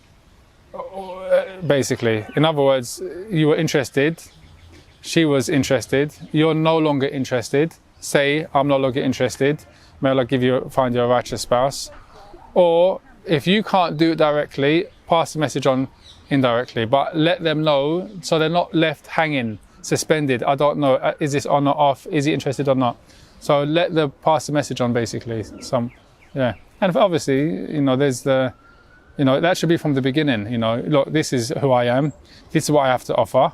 basically. In other words, you were interested, she was interested, you're no longer interested. Say, I'm no longer interested. May Allah find you a righteous spouse. Or if you can't do it directly, pass the message on indirectly, but let them know so they're not left hanging, suspended. I don't know, is this on or off? Is he interested or not? So pass the message on, basically. And obviously, there's that should be from the beginning. Look, this is who I am. This is what I have to offer.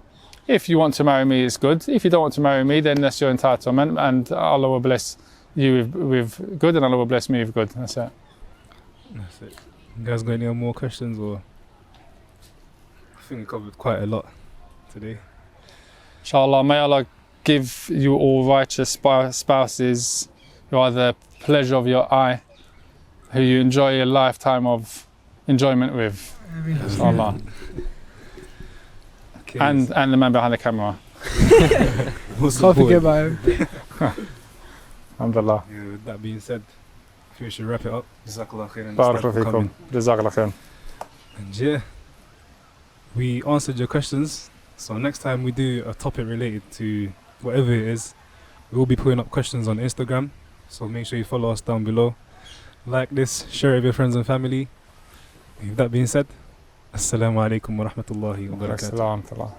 If you want to marry me, it's good. If you don't want to marry me, then that's your entitlement, and Allah will bless you with good, and Allah will bless me with good. That's it. That's it. You guys got any more questions, or? I think we covered quite a lot today. Inshallah, may Allah give you all righteous spouses who are the pleasure of your eye, who you enjoy a lifetime of enjoyment with. Inshallah. Okay, And the man behind the camera. what's the Can't forget point? about him. Alhamdulillah. Yeah, with that being said, I think we should wrap it up. Jazakallah khairan. Barakallahu fikum. Jazakallah khair. And yeah, we answered your questions. So next time we do a topic related to whatever it is, we will be putting up questions on Instagram. So make sure you follow us down below. Like this, share it with your friends and family. With that being said, Assalamu alaikum wa rahmatullahi wa barakatuh. Assalamu alaikum.